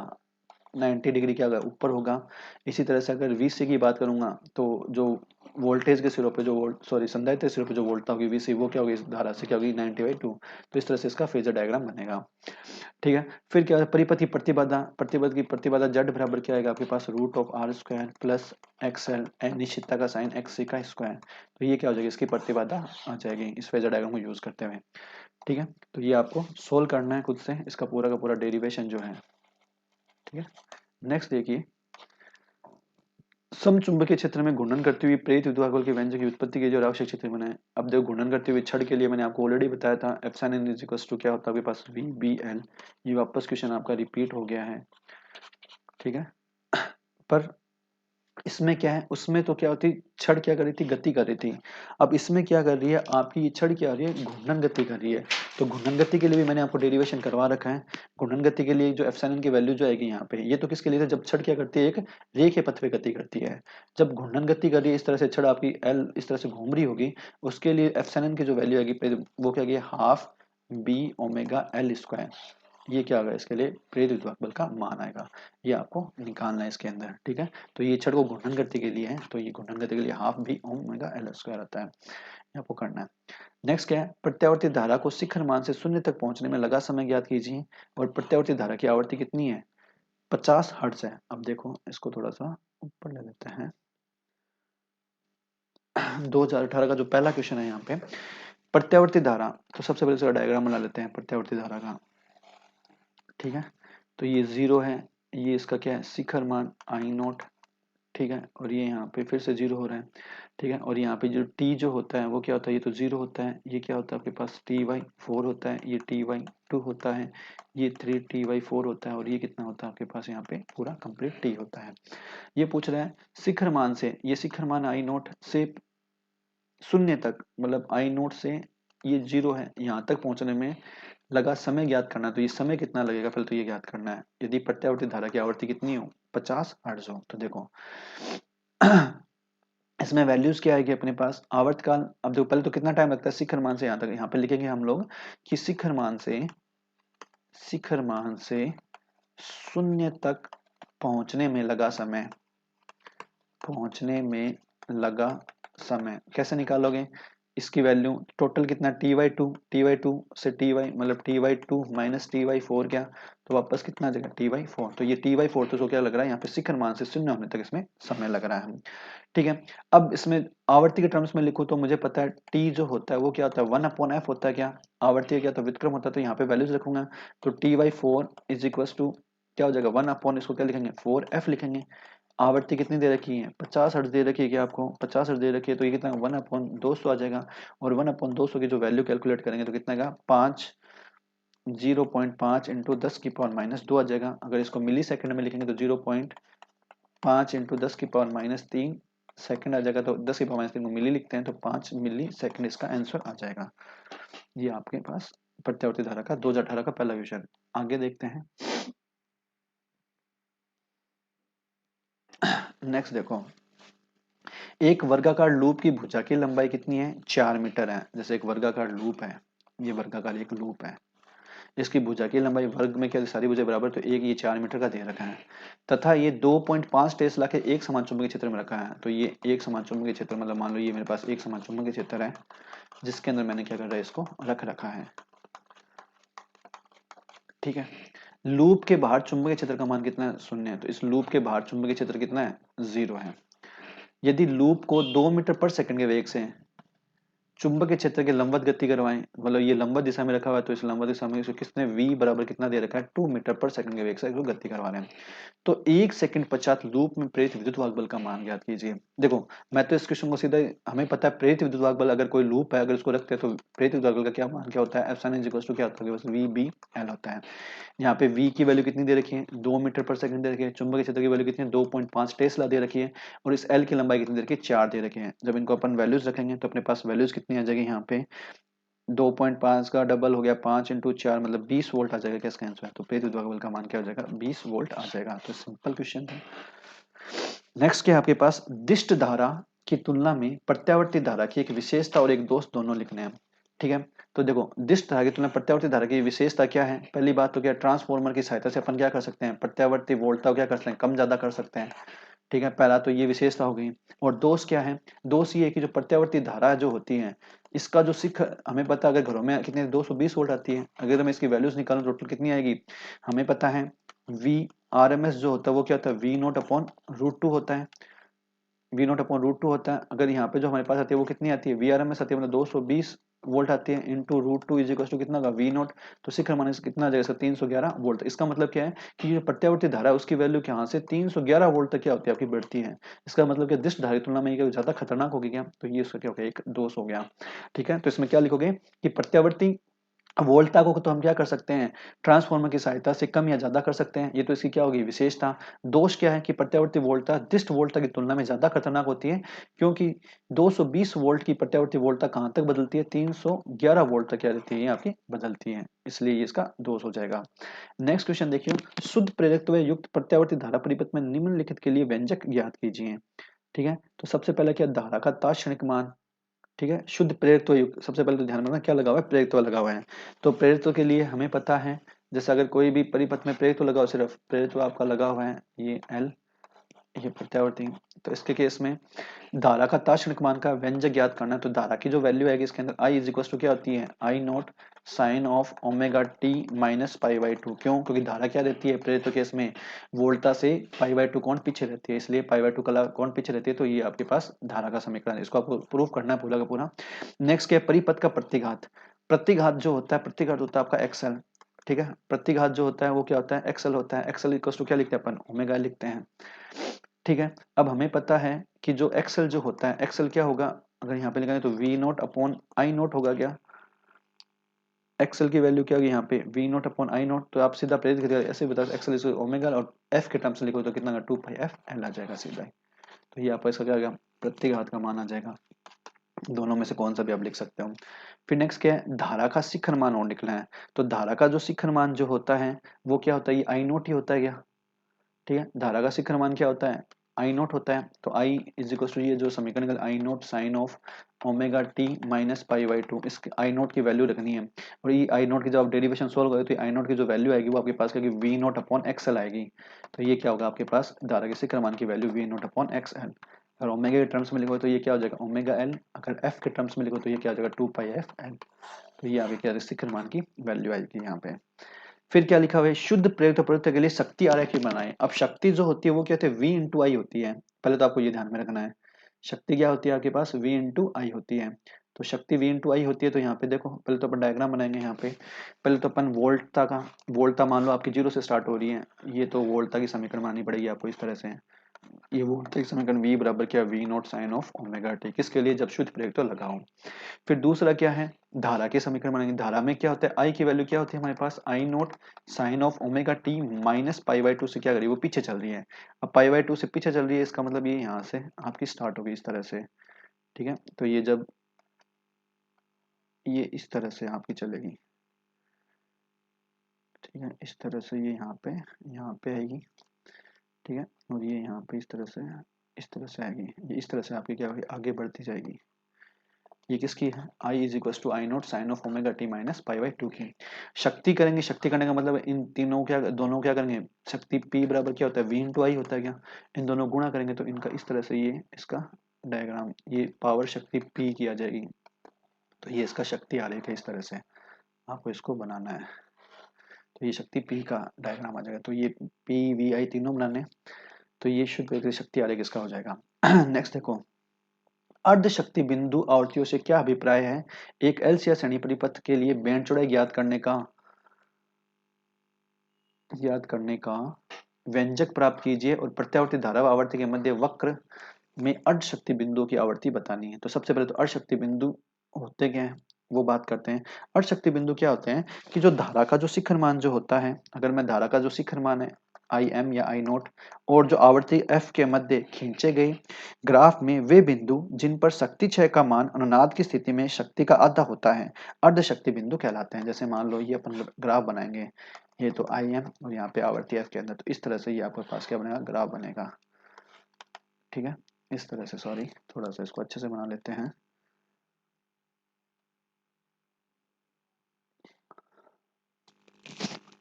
Speaker 1: 90 डिग्री क्या होगा, ऊपर होगा। इसी तरह से अगर VC की बात करूंगा तो जो वोल्टेज के सिरों पे जो वोल्ट सॉरी संधारित्र के सिरों पे जो वोल्टता होगी VC वो क्या होगी, इस धारा से क्या होगी 90/2। तो इस तरह से इसका फेजर डायग्राम बनेगा। ठीक है, फिर क्या है, परिपथ की प्रतिबाधा, प्रतिपथ की प्रतिबाधा जेड बराबर क्या आएगा आपके पास, root of R square plus XL निश्चितता का साइन एक्स सी का स्क्वायर। तो ये क्या हो जाएगी, इसकी प्रतिबाधा आ जाएगी इस फेजर डायग्राम को यूज करते हुए। ठीक है, तो ये आपको सोल्व करना है खुद से, इसका पूरा का पूरा डेरिवेशन जो है। ठीक है, नेक्स्ट देखिए, समचुंबकीय क्षेत्र में घूर्णन करती हुई प्रेरित विद्युत बल के व्यंजक की उत्पत्ति के लिए जो आवश्यक क्षेत्र बनाए। अब देखो घूर्णन करते हुए छड़ के लिए मैंने आपको ऑलरेडी बताया था epsilon n is equal to क्या होता है आपके पास वी बी एल। ये वापस क्वेश्चन आपका रिपीट हो गया है। ठीक है, पर इसमें क्या है, उसमें तो क्या होती, छड़ क्या कर रही थी, गति कर रही थी। अब इसमें क्या कर रही है, आपकी ये छड़ क्या आ रही है, घूर्णन गति कर रही है। तो घूर्णन गति के लिए भी मैंने आपको डेरिवेशन करवा रखा है। घूर्णन गति के लिए जो एप्सिलॉन की वैल्यू जो आएगी यहाँ पे, ये तो किसके लिए था, जब छड़ क्या करती है, एक रेखीय पथ पे गति करती है। जब घूर्णन गति कर रही है इस तरह से छड़ आपकी एल इस तरह से घूम रही होगी, उसके लिए एप्सिलॉन की जो वैल्यू आएगी वो क्या आएगी, half B omega L square. ये क्या होगा, इसके लिए प्रेरित विद्युत बल का मान आएगा। ये आपको निकालना है इसके अंदर। ठीक है, तो ये छड़ को घूर्णन गति के लिए है, तो ये घूर्णन गति के लिए हाफ भी ओमेगा एल स्क्वायर आता है, ये आपको करना है। नेक्स्ट क्या है, प्रत्यावर्ती धारा को शिखर मान से शून्य तक पहुंचने में लगा समय ज्ञात कीजिए। और प्रत्यावर्ती धारा की आवृत्ति कितनी है, 50 हर्ट्ज है। अब देखो इसको थोड़ा सा ऊपर ले लेते हैं। 2018 का जो पहला क्वेश्चन है यहाँ पे, प्रत्यावर्ती धारा। तो सबसे पहले इसका डायग्राम बना लेते हैं प्रत्यावर्ती धारा का। ठीक है, तो ये 0 है, ये इसका क्या है, शिखर मान आई नोट। ठीक है, और ये यहाँ पे फिर से 0 हो रहा है। ठीक है, और यहाँ पे जो टी जो होता है वो क्या होता है, ये तो 0 होता है, ये क्या होता है आपके पास Ty4 होता है, ये Ty2 होता है, ये 3Ty4 होता है, और ये कितना होता है आपके पास यहाँ पे पूरा कंप्लीट टी होता है। ये पूछ रहा है शिखर मान से, ये शिखर मान आई नोट से शून्य तक, मतलब आई नोट से ये 0 है, यहाँ तक पहुंचने में लगा समय ज्ञात करना है। तो ये समय कितना लगेगा पहले तो ये ज्ञात करना है। यदि प्रत्यावर्ती धारा की आवृत्ति कितनी हो, 50 हर्ट्ज हो। तो देखो इसमें वैल्यूज क्या आएगी अपने पास, आवर्तकाल। अब देखो पहले तो कितना टाइम लगता है शिखर मान से यहाँ तक, यहाँ पे लिखेंगे हम लोग कि शिखर मान से शून्य तक पहुंचने में लगा समय, पहुंचने में लगा समय कैसे निकालोगे, इसकी वैल्यू टोटल कितना टी वाई टू से टी वाई, मतलब Ty2 माइनस Ty4 क्या, तो वापस कितना आ जाएगा Ty4। तो ये Ty4 तो क्या लग रहा है यहाँ पे शिखर मान से शून्य होने तक इसमें समय लग रहा है। ठीक है, अब इसमें आवर्ती के टर्म्स में लिखूं तो मुझे पता है टी जो होता है वो क्या होता है 1/f होता है, क्या आवर्ती क्या, तो व्युत्क्रम होता है, तो यहाँ पे वैल्यूज रखूंगा। तो Ty4 इज इक्वल टू क्या हो जाएगा 1/, इसको क्या लिखेंगे 4f लिखेंगे। आवृत्ति कितनी दे रखी है 50 हर्ट्ज दे रखी है, क्या आपको 50 हर्ट्ज दे रखी है, तो ये कितना 1/200 आ जाएगा। और 1/200 की जो वैल्यू कैलकुलेट करेंगे तो कितना आएगा 0.5 इंटू 10⁻²आ जाएगा। अगर इसको मिली सेकंड में लिखेंगे तो 0.5 इंटू 10⁻³ सेकंड आ जाएगा। तो 10⁻³ को मिली लिखते हैं तो 5 मिली सेकंड इसका आंसर आ जाएगा। ये आपके पास प्रत्यावर्ती धारा का 2018 का पहला क्वेश्चन। आगे देखते हैं नेक्स्ट। देखो एक वर्गाकार लूप की भुजा की लंबाई कितनी है 4 मीटर है। जैसे एक वर्गाकार लूप है, ये वर्गाकार एक लूप है, इसकी भुजा की लंबाई वर्ग में क्या सारी भुजाएं बराबर, तो एक ये 4 मीटर का दे रखा है, तथा ये 2.5 टेस्ला के एक समान चुंबकीय क्षेत्र में रखा है। तो ये एक समान चुंबकीय क्षेत्र, मतलब मान लो ये मेरे पास एक समान चुंबकीय क्षेत्र है जिसके अंदर मैंने क्या कर रहा है इसको रख रखा है। ठीक है, लूप के बाहर चुंबकीय क्षेत्र का मान कितना है 0 है, तो इस लूप के बाहर चुंबकीय क्षेत्र कितना है 0 है। यदि लूप को 2 मीटर पर सेकंड के वेग से चुंबकीय क्षेत्र की लंबवत गति करवाएं, मतलब ये लंबवत दिशा में रखा हुआ है, तो इस लंबवत दिशा में इसको किसने v बराबर कितना दे रखा है 2 मीटर पर सेकंड के वेग से इसको गति करवा रहे हैं। तो 1 सेकंड पश्चात लूप में प्रेरित विद्युत वाहक बल का मान ज्ञात कीजिए। देखो मैं तो इस क्वेश्चन को सीधा, हमें पता है प्रेरित विद्युत वाहक बल, अगर कोई लूप है अगर उसको रखते हैं तो प्रेरित विद्युत वाहक बल का क्या मान क्या होता है, एप्सिलॉन इज इक्वल टू क्या होता है बस VBL होता है। यहाँ पे v की वैल्यू कितनी दे रखी है 2 मीटर पर सेकंड दे रखी है, चुंबकीय क्षेत्र की वैल्यू कितनी है 2.5 टेस्ला दे रखी है, और इस L की लंबाई कितनी दे रखी है 4 दे रखी है। जब इनको अपन वैल्यूज रखेंगे तो अपने पास वैल्यूज कितनी आ जाएगी, यहाँ पे 2.5 का डबल हो गया 5 इंटू 4 मतलब 20 वोल्ट आ जाएगा। क्या इसका आंसर है, तो प्रेरित विद्युत बल का मान क्या हो जाएगा 20 वोल्ट आ जाएगा। तो सिंपल क्वेश्चन है। नेक्स्ट क्या है आपके पास, दिष्ट धारा की तुलना में प्रत्यावर्ती धारा की एक विशेषता और एक दोष दोनों लिखने हैं। ठीक है, तो देखो दिष्ट धारा की तुलना प्रत्यावर्ती धारा की विशेषता क्या है, पहली बात तो क्या ट्रांसफॉर्मर की सहायता से अपन क्या कर सकते हैं प्रत्यावर्ती वोल्टता क्या कर सकते हैं कम ज्यादा कर सकते हैं। ठीक है, पहला तो ये विशेषता हो गई। और दोष क्या है, दोष ये है कि जो प्रत्यावर्ती धारा जो होती है इसका जो सिख हमें पता है, अगर घरों में कितने 220 वोल्ट आती है, अगर हम इसकी वैल्यूज निकालें टोटल कितनी आएगी हमें पता है VRMS जो होता है वो क्या होता है V0/√2 होता है, V0/√2 होता है। अगर यहाँ पे जो हमारे पास आती है वो कितनी आती है VRMS आती है मतलब 220 वोल्ट आती है इंटू √2 इज इक्वल टू कितना होगा V0, तो शिखर मान कितना आ जाएगा 311 वोल्ट। इसका मतलब क्या है कि जो प्रत्यावर्ती धारा है उसकी वैल्यू यहाँ से 311 वोल्ट तक क्या होती है आपकी बढ़ती है। इसका मतलब क्या दिष्ट धारा की तुलना में ये ज्यादा खतरनाक होगी क्या, तो ये इसका क्या हो गया एक दोष हो गया। ठीक है, तो इसमें क्या लिखोगे कि प्रत्यावर्ती वोल्टा को तो हम क्या कर सकते हैं ट्रांसफार्मर की सहायता से कम या ज्यादा कर सकते हैं, ये तो इसकी क्या होगी विशेषता। दोष क्या है कि प्रत्यावर्ती वोल्टा दिष्ट वोल्टा की तुलना में ज्यादा खतरनाक होती है, क्योंकि 220 वोल्ट की प्रत्यावर्ती वोल्टा कहां तक बदलती है 311 वोल्ट तक क्या रहती है ये आपकी बदलती है, इसलिए ये इसका दोष हो जाएगा। नेक्स्ट क्वेश्चन देखिए, शुद्ध प्रेरकत्व युक्त प्रत्यावर्ती धारा परिपथ में निम्नलिखित के लिए व्यंजक ज्ञात कीजिए। ठीक है, तो सबसे पहले क्या धारा का तात्क्षणिक मान। ठीक है, शुद्ध प्रेरकत्व युक्त, सबसे पहले तो ध्यान रखना क्या लगा हुआ है प्रेरकत्व लगा हुआ है। तो प्रेरकत्व के लिए हमें पता है, जैसे अगर कोई भी परिपथ में प्रेरकत्व लगा हो, सिर्फ प्रेरकत्व आपका लगा हुआ है ये L, ये प्रत्यावर्ती। तो इसके केस में धारा का तात्क्षणिक मान का व्यंजक ज्ञात करना है, तो धारा की जो वैल्यू आएगी इसके अंदर आई इज इक्वल टू क्या होती है, I naught sine of omega T minus pi by two. क्यों? क्योंकि धारा क्या रहती है प्रेरित केस में, वोल्टा से पाई बाई टू कौन पीछे रहती है, इसलिए पाई बाई टू कौन पीछे रहती है, तो ये आपके पास धारा का समीकरण है। इसको आपको प्रूफ करना है पूरा का पूरा। नेक्स्ट क्या है, परिपथ का प्रतिघात। प्रतिघात जो होता है, प्रतिघात होता है आपका एक्सएल। ठीक है, प्रतिघात जो होता है वो क्या होता है, एक्सएल होता है। एक्सएल इक्वल टू क्या लिखते हैं अपन, ओमेगा लिखते हैं। ठीक है, अब हमें पता है कि जो एक्सएल जो होता है, एक्सएल क्या होगा, अगर यहाँ पे लिखेंगे तो V naught upon I naught होगा क्या, एक्सएल की वैल्यू क्या होगी यहाँ पे, V naught upon I naught. तो आप सीधा प्रेरित करिए, ऐसे बता एक्सएल इज ओमेगा, और एफ के टर्म्स में लिखो तो कितना का 2 पाई एफ एल आ जाएगा सीधा ही। तो ये आपका इसका क्या होगा, प्रतिघात का मान आ जाएगा। दोनों में से कौन सा भी आप लिख सकते हो। फिर नेक्स्ट क्या है, धारा का शिखर मान और निकला है। तो धारा का जो शिखर मान जो होता है वो क्या होता है, ये आई नोट ही होता है क्या। ठीक है, धारा का शिखर मान क्या होता है, आई नोट होता है। तो आई इज इक्वल टू, ये जो समीकरण निकल, I naught sine of omega T minus pi by two, इस आई नोट की वैल्यू रखनी है। और ये आई नोट की जब आप डेरिवेशन सोल्व करोगे तो आई नोट की जो वैल्यू आएगी वो आपके पास क्या, वी नोट अपॉन एक्सएल आएगी। तो ये क्या होगा आपके पास, धारा के शिखर मान की value V naught upon X L. अगर ओमेगा के टर्म्स में लिखो तो ये क्या हो जाएगा, ओमेगा एल। अगर एफ के टर्म्स में लिखो तो ये क्या हो जाएगा, 2 पाई एफ एल। तो ये आपके क्या शिखर मान की वैल्यू आएगी यहाँ पे। फिर क्या लिखा हुआ है, शुद्ध प्रेरित प्रवृत्ति के लिए शक्ति आरेख ही बनाए। अब शक्ति जो होती है वो क्या होती है, वी इंटू आई होती है। पहले तो आपको ये ध्यान में रखना है, शक्ति क्या होती है आपके पास, वी इंटू आई होती है। तो शक्ति वी इंटू आई होती है। तो यहाँ पे देखो, पहले तो अपन डायग्राम बनाएंगे यहाँ पे। पहले तो अपन वोल्टता का, वोल्टता मान लो आपकी जीरो से स्टार्ट हो रही है, ये तो वोल्टता की समीकरण बनानी पड़ेगी आपको इस तरह से। ये वोल्टता की समीकरण v बराबर क्या, V naught sine of omega t, किसके लिए, जब शुद्ध प्रेरित लगाओ। फिर दूसरा क्या है, धारा के समीकरण बनेंगे। धारा में क्या होता है, आई की वैल्यू क्या होती है हमारे पास, I naught sine of omega T minus pi by two से क्या करिए, वो पीछे चल रही है। अब पाई बाई टू से पीछे चल रही है, इसका मतलब ये यहाँ से आपकी स्टार्ट होगी इस तरह से। ठीक है, तो ये जब ये इस तरह से आपकी चलेगी, ठीक है, इस तरह से ये यहाँ पे आएगी। ठीक है, और ये यहाँ पे इस तरह से आएगी। ये इस तरह से आपकी क्या होगी, आगे बढ़ती जाएगी। ये किसकी है, I is equal to I naught sine of omega T minus pi by two की। शक्ति करेंगे, शक्ति करने का मतलब इन तीनों क्या, दोनों क्या करेंगे, शक्ति पी बराबर क्या होता है, वी इंटू आई होता है क्या। इन दोनों गुणा करेंगे तो इनका इस तरह से ये इसका डायग्राम, ये पावर शक्ति पी की आ जाएगी। तो ये इसका शक्ति आलेख है, इस तरह से आपको इसको बनाना है। तो ये शक्ति पी का डायग्राम आ जाएगा। तो ये पी वी आई तीनों बनाने, तो ये शुद्ध शक्ति आलेख इसका हो जाएगा। नेक्स्ट देखो, अर्ध शक्ति बिंदु आवर्तियों से क्या अभिप्राय है। एक एल या श्रेणी परिपथ के लिए बैंड चौड़ाई ज्ञात करने का व्यंजक प्राप्त कीजिए और प्रत्यावर्ती धारा व आवर्ती के मध्य वक्र में अर्ध शक्ति बिंदुओं की आवर्ती बतानी है। तो सबसे पहले तो अर्ध शक्ति बिंदु होते क्या है वो बात करते हैं। अर्ध शक्ति बिंदु क्या होते हैं कि जो धारा का जो शिखर मान जो होता है, अगर मैं धारा का जो शिखर मान है आई एम या आई नोट, और जो आवर्ती एफ के मध्य खींचे गए ग्राफ में वे बिंदु जिन पर शक्ति क्षय का मान अनुनाद की स्थिति में शक्ति का आधा होता है, अर्ध शक्ति बिंदु कहलाते हैं। जैसे मान लो ये अपन ग्राफ बनाएंगे, ये तो आई एम और यहाँ पे आवर्ती एफ के अंदर, तो इस तरह से ये आपके पास क्या बनेगा, ग्राफ बनेगा। ठीक है, इस तरह से, सॉरी थोड़ा सा इसको अच्छे से बना लेते हैं।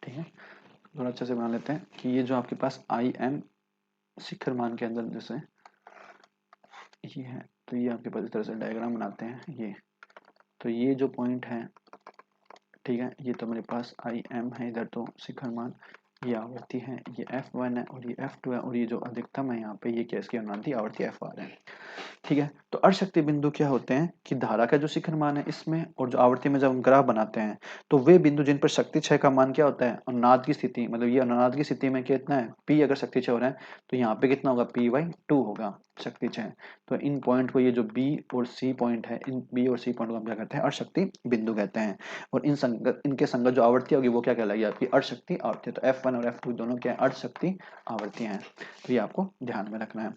Speaker 1: ठीक है, थोड़ा अच्छे से बना लेते हैं कि ये जो आपके पास आई एम शिखर मान के अंदर जैसे ये है, तो ये आपके पास इस तरह से डायग्राम बनाते हैं ये। तो ये जो पॉइंट है, ठीक है, ये तो मेरे पास आई एम है इधर, तो शिखर मान ये आवर्ती है, ये F1 है और ये F2 है, और ये जो अधिकतम है यहाँ पे ये क्या, इसकी अनुनादी आवर्ती FR है। ठीक है, तो अर्ध शक्ति बिंदु क्या होते हैं कि धारा का जो शिखर मान है इसमें और जो आवर्ती में जब हम ग्राफ बनाते हैं तो वे बिंदु जिन पर शक्ति क्षय का मान क्या होता है, अनुनाद की स्थिति, मतलब ये अनुनाद की स्थिति में कितना है, पी अगर शक्ति क्षय हो रहा है तो यहाँ पे कितना होगा, पी बाई टू होगा शक्ति क्षय। तो इन पॉइंट को, ये जो बी और सी पॉइंट है, इन बी और सी पॉइंट को हम क्या कहते हैं, अर्ध शक्ति बिंदु कहते हैं। और इनके संगत जो आवृत्ति होगी वो क्या कहलाएगी, आपकी अर्ध शक्ति आवृत्ति। तो F1 और F2 दोनों क्या है, अर्ध शक्ति आवृत्ति हैं। तो ये आपको ध्यान में रखना है।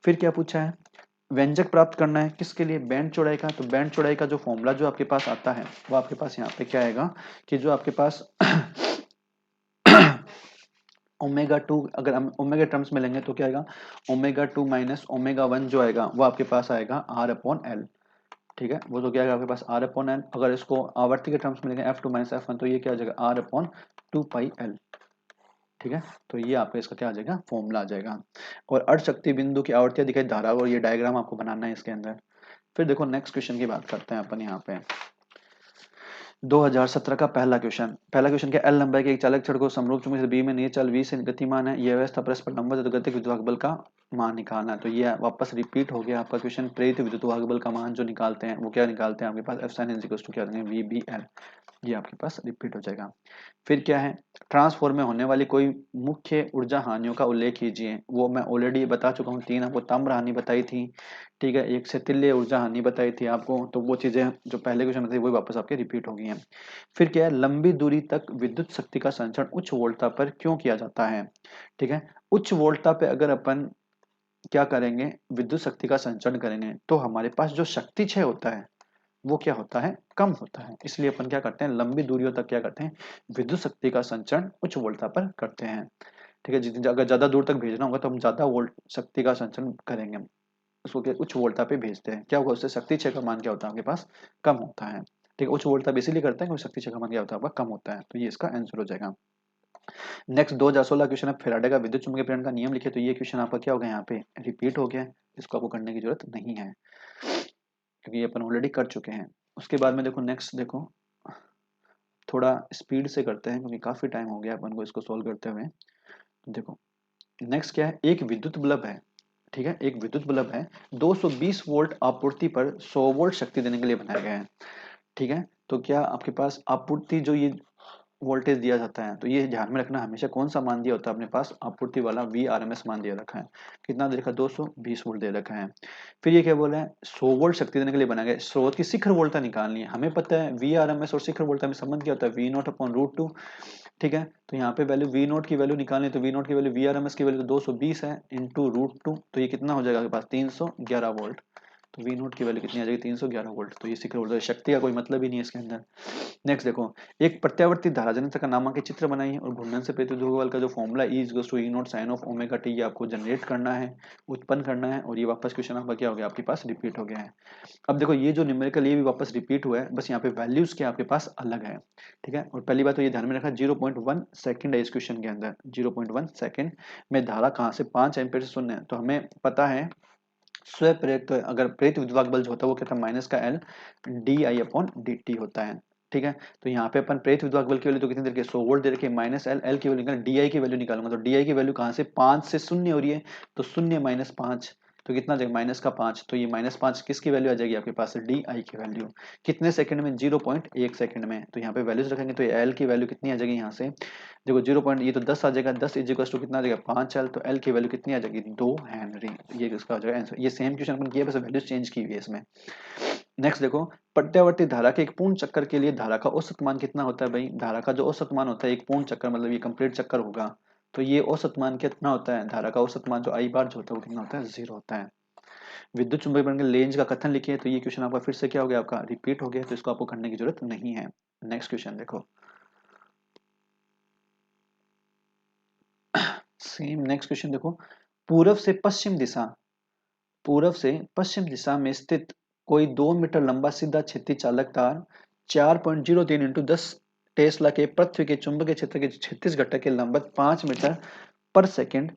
Speaker 1: फिर क्या पूछा है, व्यंजक प्राप्त करना है किसके लिए, बैंड चौड़ाई का। तो बैंड चौड़ाई का जो फॉर्मूला जो आपके पास आता है वो आपके पास यहाँ पे क्या आएगा कि जो आपके पास ओमेगा टू, अगर हम ओमेगा टर्म्स में लेंगे तो क्या आएगा, omega two minus omega one जो आएगा वो आपके पास आएगा आर अपॉन एल। ठीक है, वो तो क्या आएगा आपके पास आर अपॉन एल। अगर इसको आवर्ती के टर्म्स में लेंगे F2 माइनस F1 तो ये क्या आ जाएगा, R upon two pi L. ठीक है, तो ये आपका इसका क्या आ जाएगा, फॉर्मूला आ जाएगा। और अर्ध शक्ति बिंदु की आवर्तियां दिखाई धारा, और ये डायग्राम आपको बनाना है इसके अंदर। फिर देखो नेक्स्ट क्वेश्चन की बात करते हैं अपन यहाँ पे। 2017 का पहला क्वेश्चन क्या, एल लंबाई के एक चालक छड़ को समरूप चुंबक बी में नियत चाल v से गतिमान है, यह व्यवस्था परस्पर लंबवत है, तो गतिज विद्युत बल का मान निकालना है। तो ये वापस रिपीट हो गया आपका क्वेश्चन, प्रेरित विद्युत बल का मान जो निकालते हैं वो क्या निकालते हैं आपके पास, एफ साइन क्या देंगे, वी बी एल, ये आपके पास रिपीट हो जाएगा। फिर क्या है, ट्रांसफॉर्म में होने वाली कोई मुख्य ऊर्जा हानियों का उल्लेख कीजिए, वो मैं ऑलरेडी बता चुका हूँ, 3 आपको ताम्र हानि बताई थी, ठीक है, एक क्षेत्रीय ऊर्जा हानि बताई थी आपको, तो वो चीजें जो पहले क्वेश्चन में थी वही वापस आपके रिपीट हो गई हैं। फिर क्या है, लंबी दूरी तक विद्युत शक्ति का संचरण उच्च वोल्टता पर क्यों किया जाता है, ठीक है, उच्च वोल्टता पे अगर अपन क्या करेंगे, विद्युत शक्ति का संचरण करेंगे, तो हमारे पास जो शक्ति क्षय होता है वो क्या होता है, कम होता है, इसलिए अपन क्या करते हैं, लंबी दूरियों तक क्या करते हैं, विद्युत शक्ति का संचरण उच्च वोल्टता पर करते हैं। ठीक है, जितनी अगर ज्यादा दूर तक भेजना होगा तो हम ज्यादा वोल्ट शक्ति का संचरण करेंगे, उसको क्या उच्च वोल्टता पे भेजते हैं, क्या होगा उससे शक्ति क्षय का मान क्या होता है आपके पास, कम होता है। ठीक है, उच्च वोल्टता इसीलिए करते हैं क्योंकि शक्ति क्षय का मान क्या होता है आपका, कम होता है, तो ये इसका आंसर हो जाएगा। नेक्स्ट 2016 क्वेश्चन है, फैराडे का विद्युत चुम्बकीय प्रेरण का नियम लिखे, तो ये क्वेश्चन आपका क्या हो गया, यहाँ पे रिपीट हो गया, इसको आपको करने की जरूरत नहीं है क्योंकि ये अपन ऑलरेडी कर चुके हैं। उसके बाद में देखो नेक्स्ट, देखो थोड़ा स्पीड से करते हैं क्योंकि काफी टाइम हो गया अपन को इसको सोल्व करते हुए। देखो नेक्स्ट क्या है, एक विद्युत बल्ब है, ठीक है, एक विद्युत बल्ब है, 220 वोल्ट आपूर्ति पर 100 वोल्ट शक्ति देने के लिए बनाया गया है, ठीक है, तो क्या आपके पास आपूर्ति जो ये वोल्टेज दिया जाता है, तो ये ध्यान में रखना, हमेशा कौन सा मान दिया होता है अपने पास, आपूर्ति वाला वी आर एम एस मान दिया रखा है, कितना दे रखा है, 220 वोल्ट दे रखा है। फिर ये क्या बोला है, 100 वोल्ट शक्ति देने के लिए बनाया गया, स्रोत की शिखर वोल्टता निकालनी है, हमें पता है वी आर एम एस और शिखर वोल्टता में संबंध क्या होता है, V naught upon root two, ठीक है, तो यहाँ पे वैल्यू वी नोट की वैल्यू निकालनी है, तो वी नोट की value V R M S की वैल्यू तो 220 है इंटू रूट टू, तो ये कितना हो जाएगा आपके पास 311 वोल्ट, तो वी नोट की वैल्यू कितनी आ जाएगी 311 वोल्ट, तो ये शिखर वोल्ट, शक्ति का कोई मतलब ही नहीं है इसके अंदर। नेक्स्ट देखो, एक प्रत्यावर्ती धारा जनरेटर का नामांकित चित्र बनाइए और घूर्णन से प्रेरित विद्युत बल का जो formula E is two E naught sine of omega t, ये आपको जनरेट करना है, उत्पन्न करना है, और ये वापस क्वेश्चन आपका क्या हो गया, आपके पास रिपीट हो गया है। अब देखो ये जो न्यूमेरिकल ये भी वापस रिपीट हुआ है, बस यहाँ पे वैल्यूज के आपके पास अलग है, ठीक है, और पहली बात तो ये ध्यान में रखना 0.1 सेकंड है इस क्वेश्चन के अंदर, 0.1 सेकंड में धारा कहाँ से 5 एम्पीयर से शून्य है, तो हमें पता है स्व प्रेरित, तो अगर प्रेरित विद्युत बल जो होता है वो कहता है माइनस का L D I upon D t होता है, ठीक है, तो यहाँ पे अपन प्रेरित विद्युत बल की वैल्यू तो कितनी दे रखी है, 100 वोल्ट दे रखी है, माइनस एल, एल की वैल्यू निकाल, डी आई की वैल्यू निकालूंगा, तो डी आई की वैल्यू कहाँ से 5 से शून्य हो रही है, तो शून्य माइनस 5, तो कितना जाएगा माइनस का 5, तो ये माइनस 5 किसकी वैल्यू आ जाएगी आपके पास, डी आई की वैल्यू, कितने सेकंड में 0.1 सेकंड में, तो यहाँ पे वैल्यूज रखेंगे तो एल की वैल्यू कितनी आ जाएगी यहाँ से, देखो 0 पॉइंट ये तो 10 आ जाएगा, 10 इज इक्वल टू कितना आ जाएगा 5 एल, तो एल की वैल्यू कितनी आ जाएगी 2 हेनरी, ये इसका हो जाएगा आंसर। ये सेम क्वेश्चन अपन किया बस वैल्यूज चेंज की हुई है इसमें। नेक्स्ट देखो, प्रत्यावर्ती धारा के एक पूर्ण चक्कर के लिए धारा का औसत मान कितना होता है भाई, धारा का जो औसत मान होता है एक पूर्ण चक्कर मतलब ये कंप्लीट चक्कर होगा, तो ये औसत मान कितना होता है, धारा का औसत मान जो आई बार जो होता है वो कितना होता है, 0 होता है। विद्युत चुंबकीय प्रेरण के लेंज का कथन लिखिए, तो ये क्वेश्चन आपका फिर से क्या हो गया, आपका रिपीट हो गया, तो इसको आपको करने की जरूरत नहीं है। नेक्स्ट क्वेश्चन देखो, सेम नेक्स्ट क्वेश्चन देखो, पूर्व से पश्चिम दिशा, पूर्व से पश्चिम दिशा में स्थित कोई 2 मीटर लंबा सीधा क्षैतिज चालक तार 4.03 इंटू 10 टेस्ला के पृथ्वी के चुंबकीय क्षेत्र के क्षैतिज घटक के लंबवत 5 मीटर पर सेकंड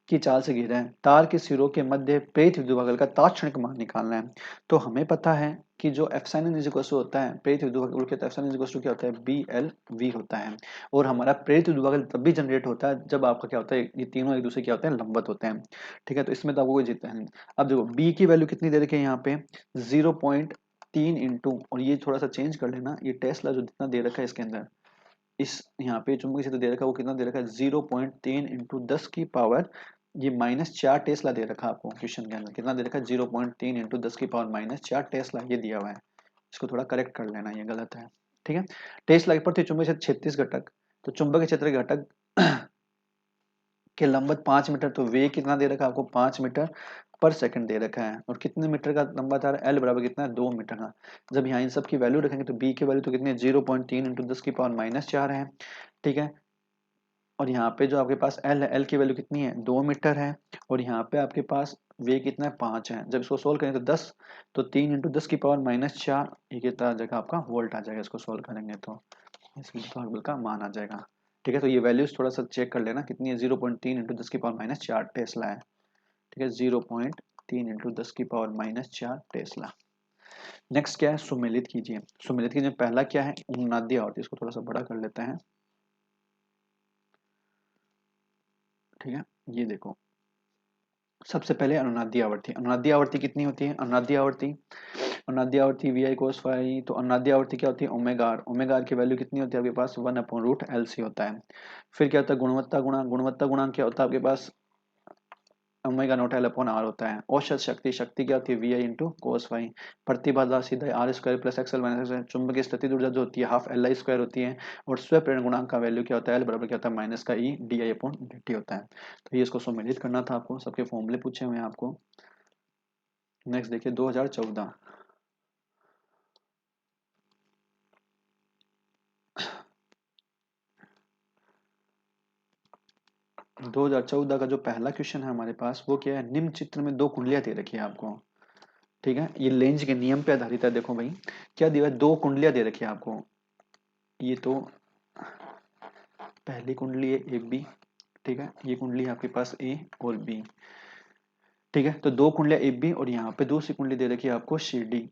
Speaker 1: की चाल से घिरा है, तार के सिरों के मध्य प्रेरित विद्युत बल का तात्क्षणिक मान निकालना है। तो हमें पता है कि जो एप्सिलॉन इज इक्वल टू होता है प्रेरित विद्युत बल के, एप्सिलॉन इज इक्वल टू क्या होता है, बी एल वी होता है, और हमारा प्रेरित विद्युत बल तब भी जनरेट होता है जब आपका क्या होता है, ये तीनों एक दूसरे क्या होते हैं, लंबवत होते हैं, ठीक है, तो इसमें तो आपको कोई जीतता है नहीं। अब देखो बी की वैल्यू कितनी दे रखी है यहाँ पे 0.3 इंटू, और ये थोड़ा सा चेंज कर लेना, ये टेस्ला जो जितना दे रखा है इसके अंदर, इस यहाँ पे चुंबकीय क्षेत्र दे रखा है वो कितना दे रखा है 0.3 इंटू 10 की पावर, ये -4 टेस्ला दे रखा है आपको क्वेश्चन के अंदर, कितना दे रखा है 0.3 इंटू 10 की पावर -4 टेस्ला ये दिया हुआ है, इसको थोड़ा करेक्ट कर लेना, ये गलत है, ठीक है। टेस्ला के प्रति चुंबकीय क्षेत्र 36 घटक, तो चुंबकीय क्षेत्र के घटक के लंबवत 5 मीटर, तो वे कितना दे रखा है आपको 5 मीटर पर सेकंड दे रखा है, और कितने मीटर का लंबा तार, एल बराबर कितना है 2 मीटर का। जब यहाँ इन सब की वैल्यू रखेंगे तो बी की वैल्यू तो कितनी है 0.3 इंटू 10 की पावर -4 है, ठीक है, और यहाँ पे जो आपके पास एल है, एल की वैल्यू कितनी है 2 मीटर है, और यहाँ पे आपके पास वे कितना है 5 है, जब इसको सोल्व करेंगे तो 10, तो 3 इंटू 10 की पावर -4, ये कितना आ जाएगा आपका वोल्ट आ जाएगा, इसको सोल्व करेंगे तो इस विद्युत बल का मान आ जाएगा। ठीक है, तो ये वैल्यूज थोड़ा सा चेक कर लेना कितनी है, 0.3 इंटू 10⁻⁴ टेस्ला है। ठीक है, 0.3 इंटू 10⁻⁴ टेस्ला। नेक्स्ट क्या है, सुमेलित कीजिए। सुमेलित कीजिए, पहला क्या है, अनुनादी आवर्ती, इसको थोड़ा सा बड़ा कर लेते हैं। ठीक है, ये देखो, सबसे पहले अनुनादी आवर्ती। अनुनादी आवर्ती कितनी होती है, अनुनादी आवर्ती वी आई कोस फाई। तो अनुनादी आवर्ती क्या होती है, ओमेगा आर। ओमेगा आर की वैल्यू कितनी होती है आपके पास, 1/√LC होता है। फिर क्या होता है, गुणवत्ता गुणांक। गुणवत्ता गुणांक क्या होता है आपके पास, omega naught L upon R होता है। औसत शक्ति, शक्ति क्या होती है, V I into cos phi. प्रतिबाधा सीधा R square plus XL minus XL. चुंबकीय स्थिति ऊर्जा जो होती है हाफ एल आई स्क्वायर होती है। और स्व प्रेरण गुणांक का वैल्यू क्या होता है, एल बराबर क्या होता है, माइनस का E D I upon D t होता है। तो ये इसको सम्मिलित करना था आपको, सबके फॉर्मूले पूछे हुए हैं आपको। नेक्स्ट देखिए 2014। 2014 का जो पहला क्वेश्चन है हमारे पास वो क्या है, निम्न चित्र में दो कुंडलियां दे रखी है आपको। ठीक है, ये लेंज के नियम पे आधारित है। देखो भाई क्या दिया है, दो कुंडलियां दे रखी है आपको। ये तो पहली कुंडली है ए बी। ठीक है, ये कुंडली है आपके पास ए और बी। ठीक है, तो दो कुंडलियां ए बी और यहाँ पे दूसरी कुंडली दे रखी है आपको सी डी।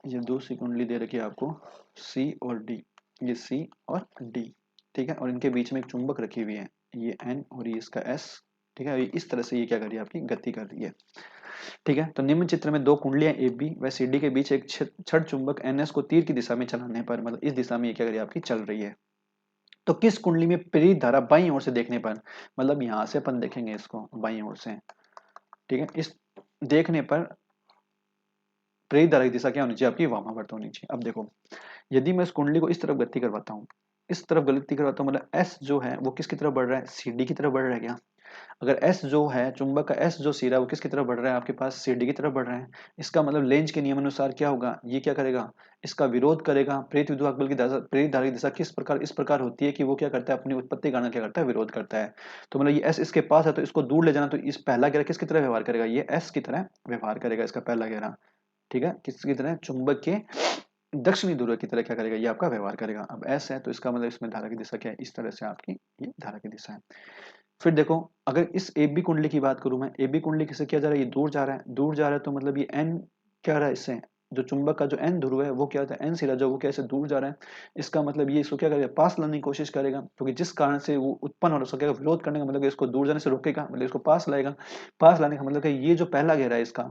Speaker 1: ये दूसरी कुंडली दे रखी है आपको सी और डी। ये सी और डी। ठीक है, और इनके बीच में एक चुंबक रखी हुई है, ये एन और ये इसका एस। ठीक है, ये इस तरह से ये क्या कर रही है, आपकी गति कर रही है। ठीक है, तो निम्न चित्र में दो कुंडलियां ए बी व सी डी के बीच एक छड़ चुंबक एन एस को तीर की दिशा में चलाने पर, मतलब इस दिशा में ये क्या कर रही है, आपकी चल रही है। तो किस कुंडली में प्रेरित धारा बाईं ओर से देखने पर, मतलब यहां से अपन देखेंगे इसको बाईं ओर से। ठीक है, इस देखने पर प्रेरित धारा की दिशा क्या होनी चाहिए, आपकी वामावर्त होनी चाहिए। अब देखो, यदि मैं इस कुंडली को इस तरफ गति करवाता हूँ, इस तरफ गति करवाता हूँ, मतलब एस जो है वो किसकी तरफ बढ़ रहा है, सीडी की तरफ बढ़ रहा है क्या। अगर एस जो है चुंबक का एस जो सिरा है वो किसकी तरफ बढ़ रहा है, आपके पास सीडी की तरफ बढ़ रहा है। इसका मतलब लेंज के नियम अनुसार क्या होगा, ये क्या करेगा, इसका विरोध करेगा। प्रेरित विद्युत बल की दिशा, प्रेरित धारा की दिशा किस प्रकार, इस प्रकार होती है कि वो क्या करता है, अपनी उत्पत्ति कारण क्या करता है, विरोध करता है। तो मतलब ये एस इसके पास है तो इसको दूर ले जाना, तो इस पहला घेरा किसकी तरह व्यवहार करेगा, ये एस की तरह व्यवहार करेगा, इसका पहला घेरा। ठीक है, किसकी तरह, चुंबक के दक्षिणी ध्रुव की तरह क्या करेगा, ये आपका व्यवहार करेगा। अब एस है तो इसका मतलब इसमें धारा की दिशा क्या है, इस तरह से आपकी ये धारा की दिशा है। फिर देखो, अगर इस ए बी कुंडली की बात करूं मैं, ए बी कुंडली किससे किया जा रहा है, ये दूर जा रहा है, दूर जा रहा है तो मतलब ये एन क्या रहा है, इससे जो चुंबक का जो एन ध्रुव है वो क्या होता है, एन सिरा जो वो कैसे दूर जा रहा है। इसका मतलब ये इसको क्या करेगा, पास लाने की कोशिश करेगा, क्योंकि जिस कारण से वो उत्पन्न हो रहा है उसका क्या विरोध करने का मतलब है इसको दूर जाने से रोकेगा, मतलब इसको पास लाएगा। पास लाने का मतलब है ये जो पहला घेरा है इसका,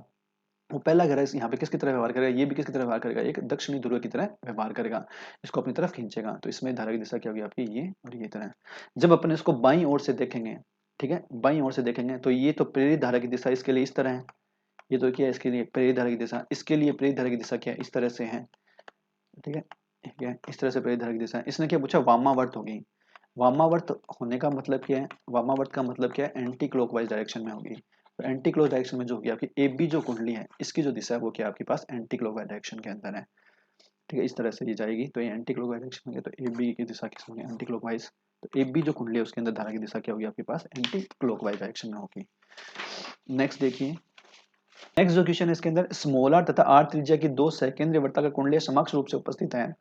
Speaker 1: वो पहला घेरा इस यहाँ पे किसकी तरह व्यवहार करेगा, ये भी किसकी तरह व्यवहार करेगा, एक दक्षिणी ध्रुव की तरह व्यवहार करेगा, इसको अपनी तरफ खींचेगा। तो इसमें धारा की दिशा क्या होगी आपकी, ये और ये तरह। जब अपन इसको बाईं ओर से देखेंगे, ठीक है, बाईं ओर से देखेंगे तो ये तो प्रेरित धारा की दिशा इसके लिए इस तरह है। ये तो क्या है, इसके लिए प्रेरित धारा की दिशा, इसके लिए प्रेरित धारा की दिशा क्या है, इस तरह से है। ठीक है, ठीक है, इस तरह से प्रेरित धारा की दिशा है। इसने क्या पूछा, वामावर्त होगी। वामावर्त होने का मतलब क्या है, वामावर्त का मतलब क्या है, एंटी क्लॉकवाइज डायरेक्शन में होगी। तो एंटी क्लॉक डायरेक्शन में जो होगी आपकी ए बी जो कुंडली है इसकी जो दिशा है वो क्या आपके पास एंटी क्लॉकवाइज डायरेक्शन के अंदर है। ठीक है, इस तरह से ये जाएगी, तो ये एंटी क्लॉकवाइज डायरेक्शन में, तो ए बी की दिशा किस होगी, एंटी क्लॉकवाइज। तो ए बी जो कुंडली है उसके अंदर धारा की दिशा क्या होगी आपके पास, एंटी क्लॉकवाइज डायरेक्शन में होगी। नेक्स्ट देखिए, नेक्स्ट जो क्वेश्चन है इसके अंदर स्मॉलर तथा आर त्रिज्या की दो सकेंद्रीय वृत्ताकार कुंडलियां समक्ष रूप से उपस्थित हैं।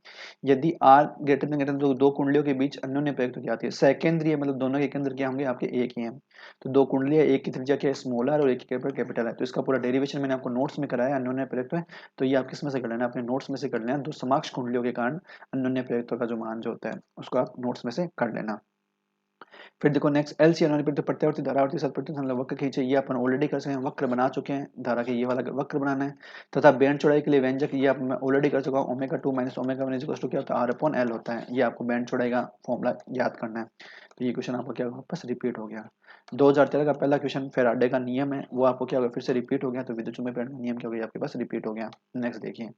Speaker 1: यदि आर ग्रेटर देन दो कुंडलियों के बीच अन्योन्य प्रयुक्त की जाती है। सकेंद्रीय मतलब दोनों के केंद्र क्या होंगे आपके एक ही हैं। तो दो कुंडलियां, एक की त्रिज्या क्या है स्मॉलर और एक की कैपिटल है। तो इसका पूरा डेरिवेशन मैंने आपको नोट्स में कराया, अन्योन्य प्रयुक्त है। तो ये आप किसमें से कर लेना, अपने नोट्स में से कर लेना। दो समक्ष कुंडलियों के कारण अन्योन्य प्रयुक्त का जो मान जो होता है उसको आप नोट्स में से कर लेना। फिर देखो नेक्स्ट एल सी अनुप्रयुक्त प्रत्यावर्ती धारावर्ती सतप्रयुक्त मतलब वक्र खींचे, ये अपन ऑलरेडी कर चुके हैं, वक्र बना चुके हैं। धारा के ये वाला वक्र बनाना है। तथा बैंड चौड़ाई के लिए व्यंजक ये आप मैं ऑलरेडी कर चुका हूँ, omega 2 minus omega 1 equal to क्या होता है, आर अपॉन एल होता है। ये आपको बैंड चौड़ाई का फॉर्मूला याद करना है। तो ये क्वेश्चन आपको क्या वापस रिपीट हो गया। 2013 का पहला क्वेश्चन फैराडे का नियम है वो आपको क्या होगा, फिर से रिपीट हो गया। तो विद्युत चुंबकीय प्रेरण का नियम क्या हो गया आपके पास, रिपीट हो गया। नेक्स्ट देखिए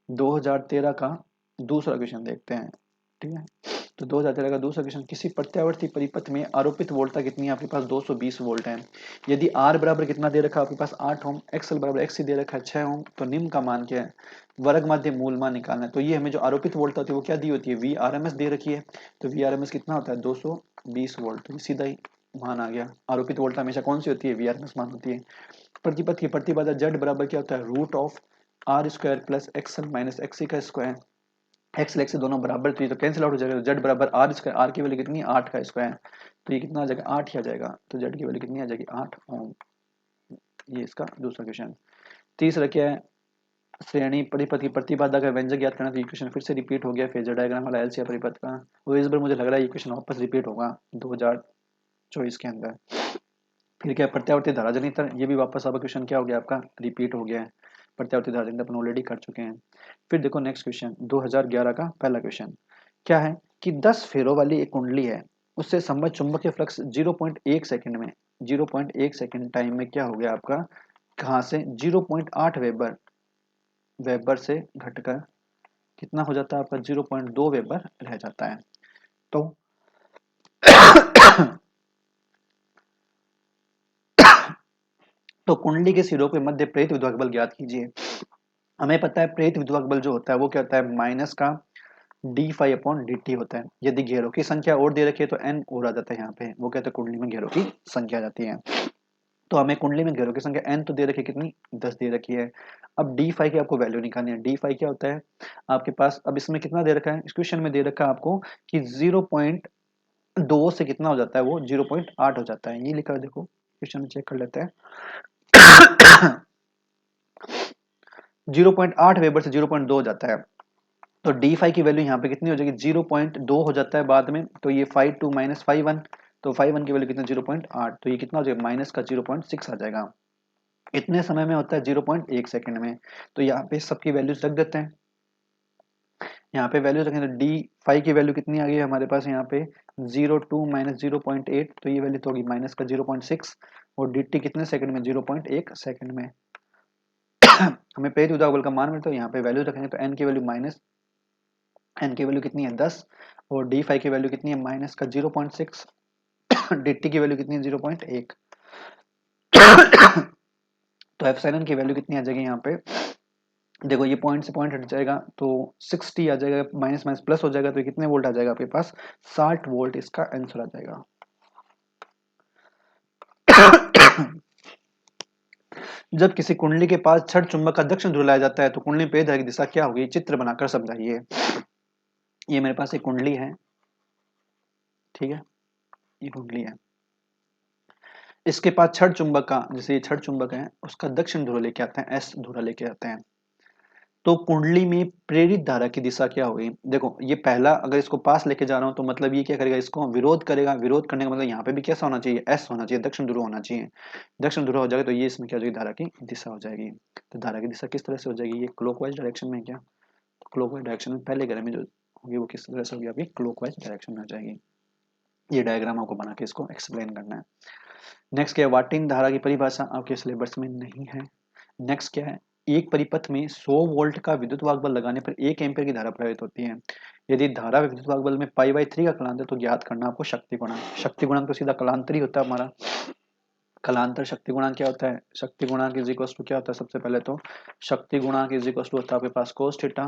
Speaker 1: 2013 का दूसरा क्वेश्चन देखते हैं। ठीक है, तो 2013 का दूसरा क्वेश्चन, किसी प्रत्यावर्ती परिपथ में आरोपित वोल्टता कितनी है आपके पास, 220 वोल्ट है। यदि आर बराबर कितना दे रखा है आपके पास 8 ओम, एक्सएल बराबर एक्स दे रखा है 6 ओम, तो निम्न का मान क्या है, वर्ग माध्य मूल मान निकालना है। तो ये हमें जो आरोपित वोल्टता होती है वो क्या दी होती है, वी आर एम एस दे रखी है। तो वी आर एम एस कितना होता है 220 वोल्ट, तो ये सीधा ही मान आ गया। आरोपित वोल्टता हमेशा कौन सी होती है, वी आर एम एस मान होती है। प्रतिपथ की प्रतिबाधा जेड बराबर क्या होता है, root of R square plus XL minus XC का स्क्वायर। एक्स और एक्स से दोनों बराबर, तो ये तो कैंसिल आउट हो जाएगा। जेड बराबर आर स्क्वायर, आर की वैल्यू कितनी है 8 का स्क्वायर, तो ये कितना आ जाएगा 8 ही आ जाएगा, तो जेड की वैल्यू कितनी आ जाएगी 8 ओम। ये इसका दूसरा क्वेश्चन। तीसरा क्या है, श्रेणी परिपथ की प्रतिबाधा का व्यंजक ज्ञात करना, तो ये क्वेश्चन फिर से रिपीट हो गया, फेजर डायग्राम वाला एलसीआर परिपथ का। वो इस बार मुझे लग रहा है ये क्वेश्चन वापस रिपीट होगा 2024 के अंदर। फिर क्या है, प्रत्यावर्ती धारा जनित्र, ये भी वापस अब क्वेश्चन क्या हो गया आपका, रिपीट हो गया है। प्रत्यावर्ती धारा जनित्र अपन ऑलरेडी कर चुके हैं। फिर देखो नेक्स्ट क्वेश्चन 2011 का पहला क्वेश्चन क्या है कि 10 फेरों वाली एक कुंडली है, उससे संबद्ध चुंबकीय फ्लक्स 0.1 सेकंड में, 0.1 सेकंड टाइम में क्या हो गया आपका, कहाँ से 0.8 वेबर, वेबर से घटकर कितना हो जाता है आपका 0.2 वेबर रह जाता है। तो तो कुंडली के सिरों के मध्य प्रेरित विद्युत बल ज्ञात कीजिए। हमें पता है प्रेरित विद्युत बल जो होता है वो क्या होता है, माइनस का D phi upon D t होता है। यदि घेरों की संख्या और दे रखी है तो एन और आ जाता है यहाँ पे, वो कहते हैं कुंडली में घेरों की संख्या आ जाती है। तो हमें कुंडली में घेरों की संख्या एन तो दे रखी है, कितनी 10 दे रखी है। अब डी फाई की आपको वैल्यू निकालनी है। डी फाई क्या होता है आपके पास, अब इसमें कितना दे रखा है, इस क्वेश्चन में दे रखा है आपको कि 0.2 से कितना हो जाता है, वो 0.8 हो जाता है। ये लिखा है देखो क्वेश्चन में, चेक कर लेते हैं। 0.8 वेबर से 0.2 हो जाता है, तो डी फाई की वैल्यू यहाँ पे कितनी हो जाएगी 0.2 हो जाता है बाद में, तो ये 5 2 माइनस 5 1, तो 5 1 की वैल्यू कितना 0.8, तो ये कितना हो जाएगा माइनस का 0.6 आ जाएगा। इतने समय में होता है 0.1 सेकंड में। तो यहाँ पे सबकी वैल्यूज रख देते हैं, यहाँ पे वैल्यू रखें तो डी फाई की वैल्यू कितनी आ गई है हमारे पास यहाँ पे 0.2 माइनस 0.8, तो ये वैल्यू तो होगी माइनस का 0.6, और डी टी कितने सेकंड में 0.1 सेकंड में। हमें पेज उदाहरण का मान मिलता है, यहाँ पे वैल्यू रखेंगे तो एन की वैल्यू माइनस, एन की वैल्यू कितनी है 10, और डी फाई की वैल्यू कितनी है माइनस का 0.6, डी टी की वैल्यू कितनी है 0.1। तो एप्सिलॉन की वैल्यू कितनी आ जाएगी यहाँ पे, देखो ये पॉइंट से पॉइंट हट जाएगा तो 60 आ जाएगा, माइनस माइनस प्लस हो जाएगा, तो कितने वोल्ट आ जाएगा आपके पास 60 वोल्ट, इसका आंसर आ जाएगा। जब किसी कुंडली के पास छड़ चुंबक का दक्षिण ध्रुव लाया जाता है तो कुंडली पे की दिशा क्या होगी, चित्र बनाकर समझाइए। ये मेरे पास एक कुंडली है, ठीक है, ये कुंडली है, इसके पास छड़ चुंबक का, जैसे ये छड़ चुंबक है उसका दक्षिण ध्रुव लेके आते हैं, एस ध्रुव लेके आते हैं। तो कुंडली में प्रेरित धारा की दिशा क्या होगी, देखो ये पहला अगर इसको पास लेके जा रहा हूं तो मतलब ये क्या करेगा, इसको विरोध करेगा, विरोध करने का मतलब यहाँ पे भी कैसा होना चाहिए, एस होना चाहिए, दक्षिण ध्रुव होना चाहिए। दक्षिण ध्रुव हो जाएगा तो ये इसमें क्या हो जाएगी, धारा की दिशा हो जाएगी। तो धारा की दिशा किस तरह से हो जाएगी, ये क्लॉकवाइज डायरेक्शन में, क्या तो क्लॉकवाइज डायरेक्शन में पहले ग्राम में जो होगी वो किस तरह से होगी, आपकी क्लॉकवाइज डायरेक्शन में हो जाएगी। ये डायग्राम आपको बना के इसको एक्सप्लेन करना है। नेक्स्ट क्या है, वाटिन धारा की परिभाषा आपके सिलेबस में नहीं है। नेक्स्ट क्या है, एक परिपथ में 100 वोल्ट का विद्युत वाहक बल लगाने पर 1 एम्पीयर की धारा प्रवाहित होती है। यदि धारा विद्युत वाहक बल में पाई/3 का कलांतर, तो ज्ञात करना आपको शक्ति गुणांक। शक्ति गुणांक तो सीधा कलांतर ही होता है हमारा। कलांतर शक्ति गुणांक क्या होता है, शक्ति गुणांक इज इक्वल टू क्या होता है, सबसे पहले तो शक्ति गुणांक इज इक्वल टू होता है आपके पास कोस थीटा,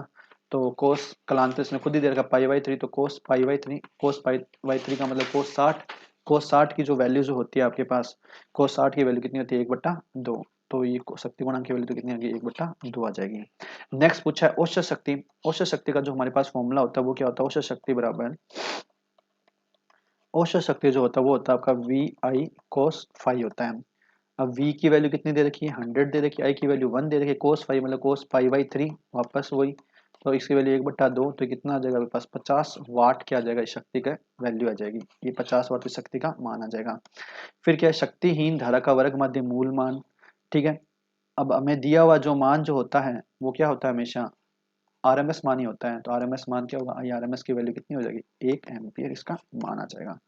Speaker 1: तो कोस कलांतर इसने खुद ही दे रखा पाई/3, तो कोस पाई/3, कोस पाई/3 का मतलब कोस 60, कोस 60 की जो वैल्यू जो होती है आपके पास, कोस 60 की वैल्यू कितनी होती है 1/2, तो ये शक्ति गुणांक की वैल्यू तो कितनी आ गई 1/2 आ जाएगी। नेक्स्ट पूछा है औसत शक्ति। औसत शक्ति का जो हमारे पास फॉर्मूला होता है वो क्या होता है, औसत शक्ति बराबर, औसत शक्ति जो होता है वो होता है आपका वी आई कोस फाई होता है। अब v की वैल्यू कितनी दे रखी है 100 दे रखी है, i की वैल्यू 1 दे रखी है, कोस फाई मतलब कोस पाई/3 वापस वही, तो इसकी वैल्यू 1/2, तो कितना आ जाएगा आपके पास 50 वाट क्या आ जाएगा, इस शक्ति का वैल्यू आ जाएगी, ये 50 वाट इस शक्ति का मान आ जाएगा। फिर क्या है, शक्तिहीन धारा का वर्ग माध्य मूल मान, ठीक है। अब हमें दिया हुआ जो मान जो होता है वो क्या होता है, हमेशा आरएमएस मान ही होता है, तो आरएमएस मान क्या होगा, आरएमएस की वैल्यू कितनी हो जाएगी 1 एम्पियर इसका मान आ जाएगा।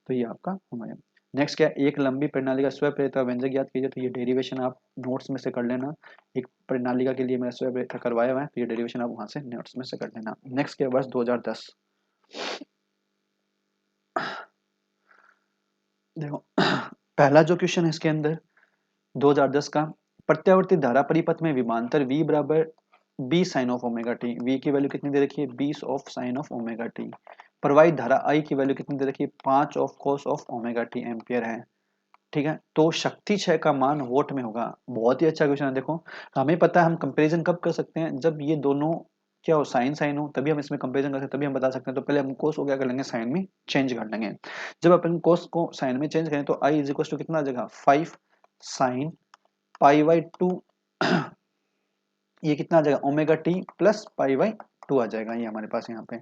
Speaker 1: तो ये आपका हो गया। नेक्स्ट क्या है, एक लंबी प्रणाली का स्वप्रेरित का व्यंजक ज्ञात कीजिए, तो ये डेरिवेशन आप नोट्स में से कर लेना। एक प्रणालिका के लिए मेरा स्वप्रेरित करवाया हुआ है, तो ये डेरिवेशन आप वहां से नोट्स में से कर लेना। नेक्स्ट क्या है, वर्ष 2010, देखो पहला जो क्वेश्चन है इसके अंदर 2010 का, प्रत्यावर्ती धारा परिपथ में विभवांतर v बराबर 20 sine of omega t, v की वैल्यू कितनी दे रखी है 20 of sine of omega t. प्रवाहित धारा I की वैल्यू कितनी दे रखी है 5 of cos of omega T ampere है, ठीक है। तो शक्ति क्षय का मान वोट में होगा। बहुत ही अच्छा क्वेश्चन है। देखो हमें पता है हम कंपैरिजन कब कर सकते हैं, जब ये दोनों क्या हो, साइन साइन हो, तभी हम इसमें कंपेरिजन कर सकते हैं, तभी हम बता सकते हैं। तो पहले हम कोस को क्या कर लेंगे, साइन में चेंज कर लेंगे। जब अपन कोस को साइन में चेंज करें तो आई इज इक्वल टू कितना आ जाएगा, 5 साइन पाई बाई 2 ये कितना आ जाएगा, omega T plus pi by 2 आ जाएगा ये हमारे पास यहाँ पे।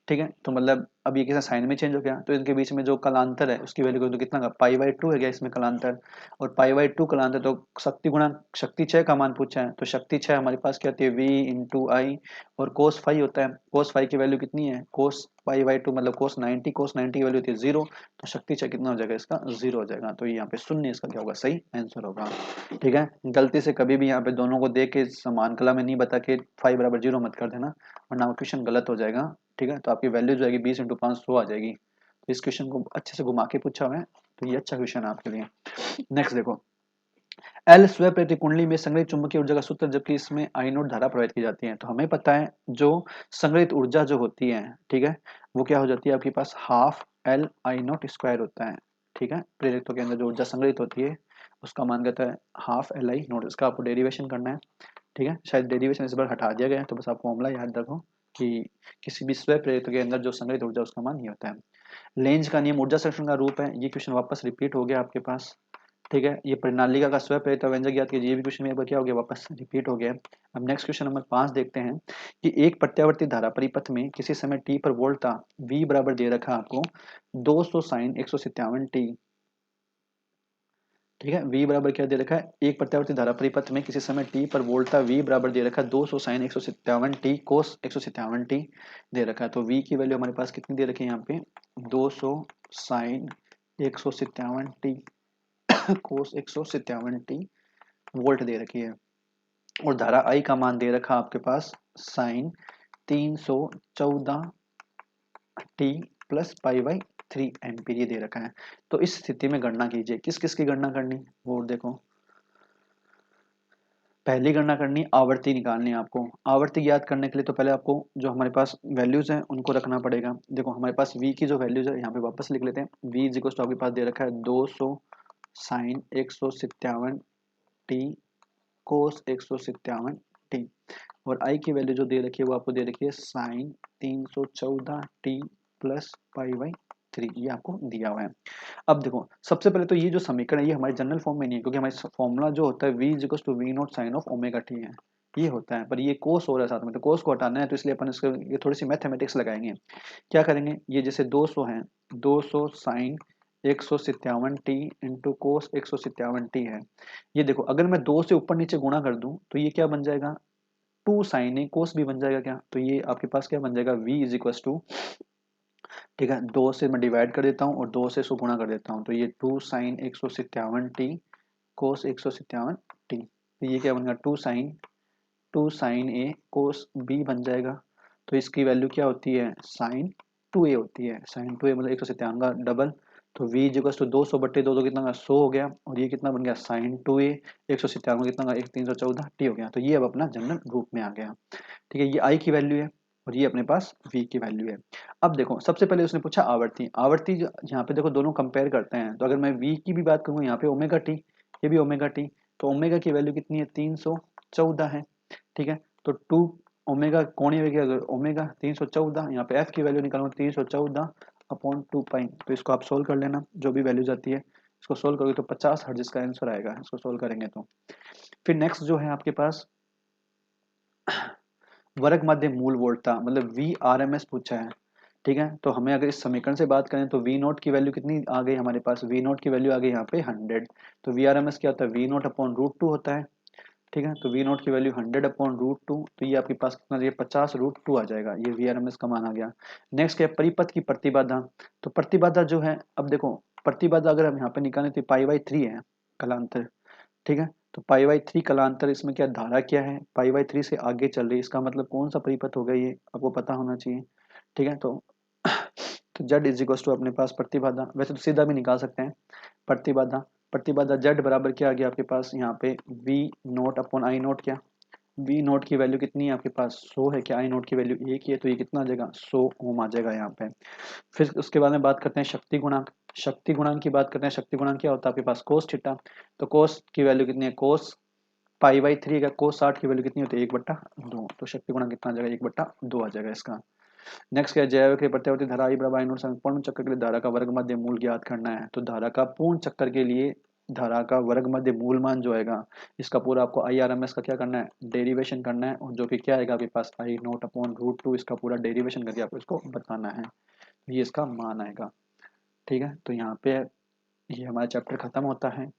Speaker 1: ठीक है, तो मतलब अब ये कितना साइन में चेंज हो गया, तो इनके बीच में जो कलांतर है उसकी वैल्यू तो कितना का, पाई बाई 2 है गया इसमें कलांतर, और पाई बाई 2 कलांतर, तो शक्ति गुणा शक्ति 6 का मान पूछा है, तो शक्ति 6 हमारे पास क्या होती है, वी इंटू आई, और कोस 5 होता है, कोस 5 की वैल्यू कितनी है, कोस पाई बाई 2 मतलब कोस 90, कोस 90 की वैल्यू होती है 0, तो शक्ति 6 कितना हो जाएगा इसका, 0 हो जाएगा, तो यहाँ पे शून्य इसका क्या होगा, सही आंसर होगा। ठीक है, गलती से कभी भी यहाँ पे दोनों को देख के समान कला में नहीं बता के 5 बराबर 0 मत कर देना, वरना क्वेश्चन गलत हो जाएगा। ठीक है, तो आपकी वैल्यू जो आएगी 20 इंटू 5 100 आ जाएगी। तो इस क्वेश्चन को अच्छे से घुमा के पूछा हुआ है, तो ये अच्छा क्वेश्चन है आपके लिए। नेक्स्ट देखो, एल स्व प्रति कुंडली में संग्रहित चुंबकीय ऊर्जा का सूत्र, जबकि इसमें आई नोट धारा प्रवाहित की जाती है। तो हमें पता है जो संग्रहित ऊर्जा जो होती है, ठीक है, वो क्या हो जाती है आपके पास, half L I naught square होता है। ठीक है, प्रेरित्व के अंदर जो ऊर्जा संग्रहित होती है उसका मान कहता है हाफ एल आई नोट। इसका आपको डेरिवेशन करना है। ठीक है, शायद डेरिवेशन इस बार हटा दिया गया है, तो बस आप फॉर्मूला याद रखो कि किसी भी स्व प्रेरित के अंदर जो संग्रहित ऊर्जा उसका मान ये होता है। लेंज का नियम ऊर्जा संरक्षण का रूप है, ये क्वेश्चन वापस रिपीट हो गया आपके पास। ठीक है, ये प्रणालिका का स्व प्रेरित व्यंजक याद कीजिए, ये भी क्वेश्चन में क्या हो गया, वापस रिपीट हो गया। अब नेक्स्ट क्वेश्चन नंबर 5 देखते हैं कि एक प्रत्यावर्ती धारा परिपथ में किसी समय टी पर वोल्ट था v बराबर दे रखा है आपको 200 साइन 157 टी। ठीक है, v बराबर क्या दे रखा है, एक प्रत्यावर्ती धारा परिपथ में किसी समय t पर वोल्टा v बराबर दे रखा है 200 साइन 157 टी कोस 157 टी दे रखा है। तो v की वैल्यू हमारे पास कितनी दे रखी है यहाँ पे, 200 sine 157 t cos 157 T volt दे रखी है, और धारा I का मान दे रखा आपके पास sine 314 T plus pi by 3 ampere ये दे रखा है। तो इस स्थिति में गणना कीजिए, किस किस की गणना करनी, वो देखो। पहली गणना करनी, आवर्ती निकालनी है आपको। आवर्ती ज्ञात करने के लिए तो पहले आपको जो हमारे पास वैल्यूज हैं उनको रखना पड़ेगा। देखो हमारे पास v की जो वैल्यूज है यहाँ पे वापस लिख लेते हैं। v इज इक्वल टू आपके पास दे रखा है 200 साइन 157 टी कोस 157 टी, और i की वैल्यू जो दे रखी है वो आपको दे रखी है sine 314 T plus pi by 3, ये आपको दिया हुआ है। अब देखो सबसे पहले तो ये जो समीकरण है ये हमारे जनरल फॉर्म में नहीं है, क्योंकि हमारे फॉर्मूला जो होता है v is equal to V naught sine of omega t है, ये होता है, पर ये कोस हो रहा है साथ में, तो कोस को हटाना है, तो इसलिए अपन इसको ये थोड़ी सी मैथमेटिक्स लगाएंगे। क्या करेंगे, ये जैसे 200 है, 200 sine 157 t into cos 157 t है। ये देखो अगर मैं 2 से ऊपर नीचे गुणा कर दूं तो ये क्या बन जाएगा, 2 साइन ए कोस भी बन जाएगा क्या, तो ये आपके पास क्या बन जाएगा, v इज इक्वल टू, ठीक है, 2 से मैं डिवाइड कर देता हूँ और 2 से इसको गुणा कर देता हूँ, तो ये 2 साइन 157 टी कोस 157 टी, तो ये क्या बनेगा, 2 साइन ए कोस बी बन जाएगा। तो इसकी वैल्यू क्या होती है, साइन 2a होती है, साइन 2a मतलब 157 का डबल, तो v इक्वल टू 200 बट्टे 2 तो कितना का 100 हो गया, और ये कितना बन गया साइन 2a 157 का कितना का 314 टी हो गया। तो ये अब अपना जनरल रूप में आ गया। ठीक है, ये i की वैल्यू है और ये अपने पास v की वैल्यू है। अब देखो सबसे पहले उसने पूछा आवर्ती, आवर्ती यहाँ पे देखो दोनों कंपेयर करते हैं, तो अगर मैं v की भी बात करूँ यहाँ पे ओमेगा टी, ये भी ओमेगा टी, तो ओमेगा की वैल्यू कितनी है 314 है। ठीक है, तो 2 ओमेगा कोणीय वेग अगर ओमेगा 314, यहाँ पे एफ की वैल्यू निकालूंगा 314 अपॉन 2 पाई, तो इसको आप सोल्व कर लेना, जो भी वैल्यूज आती है इसको सोल्व करोगे तो 50 हर्ट्ज इसका आंसर आएगा, इसको सोल्व करेंगे तो। फिर नेक्स्ट जो है आपके पास वर्ग मध्य मूल वोल्टता मतलब वी आर एम एस पूछा है। ठीक है, तो हमें अगर इस समीकरण से बात करें तो वी नोट की वैल्यू कितनी आ गई हमारे पास, वी नोट की वैल्यू आ गई यहाँ पे 100, तो वी आर एम एस क्या होता है, वी नोट अपॉन रूट 2 होता है। ठीक है, तो वी नोट की वैल्यू 100 अपॉन रूट 2, तो ये आपके पास कितना, ये 50 रूट 2 आ जाएगा, ये वी आर एम एस का मान आ गया। नेक्स्ट क्या है, परिपथ की प्रतिबाधा, तो प्रतिबाधा जो है, अब देखो प्रतिबाधा अगर हम यहाँ पे निकालें तो पाई बाई 3 है कलांतर। ठीक है, तो पाई बाई 3 कलांतर, इसमें क्या धारा क्या है, पाई बाई 3 से आगे चल रही है, इसका मतलब कौन सा परिपथ होगा ये आपको पता होना चाहिए। ठीक है, तो जेड इज इक्वल टू अपने पास प्रतिबाधा, वैसे तो सीधा भी निकाल सकते हैं, प्रतिबाधा, प्रतिबाधा जेड बराबर क्या आ गया आपके पास यहाँ पे V naught upon I naught, क्या वी नोट की वैल्यू कितनी है आपके पास 100 है, क्या आई नोट की वैल्यू 1 ही है, तो ये कितना आ जाएगा 100 ओम आ जाएगा यहाँ पे। फिर उसके बाद में बात करते हैं शक्ति गुणांक, शक्ति गुणांक की बात करते हैं, शक्ति गुणांक क्या होता है आपके पास कोस थीटा, तो कोस की वैल्यू कितनी है, कोस पाई बाई 3 का कोस 60 की वैल्यू कितनी होती है, 1/2। तो शक्ति गुणा कितना आ जाएगा, 1/2 आ जाएगा इसका। नेक्स्ट क्या है, जैव के प्रत्यावर्ती धारा I बराबर I नॉट पूर्ण चक्कर के लिए धारा का वर्ग मध्य मूल ज्ञात करना है। तो धारा का पूर्ण चक्कर के लिए धारा का वर्ग मध्य मूल मान जो आएगा, इसका पूरा आपको IRMS का क्या करना है, डेरिवेशन करना है, और जो कि क्या आएगा आपके पास I नॉट अपॉन √2, इसका पूरा डेरिवेशन करके आपको इसको बताना है, ये इसका मान आएगा। ठीक है, तो यहाँ पे ये हमारा चैप्टर खत्म होता है।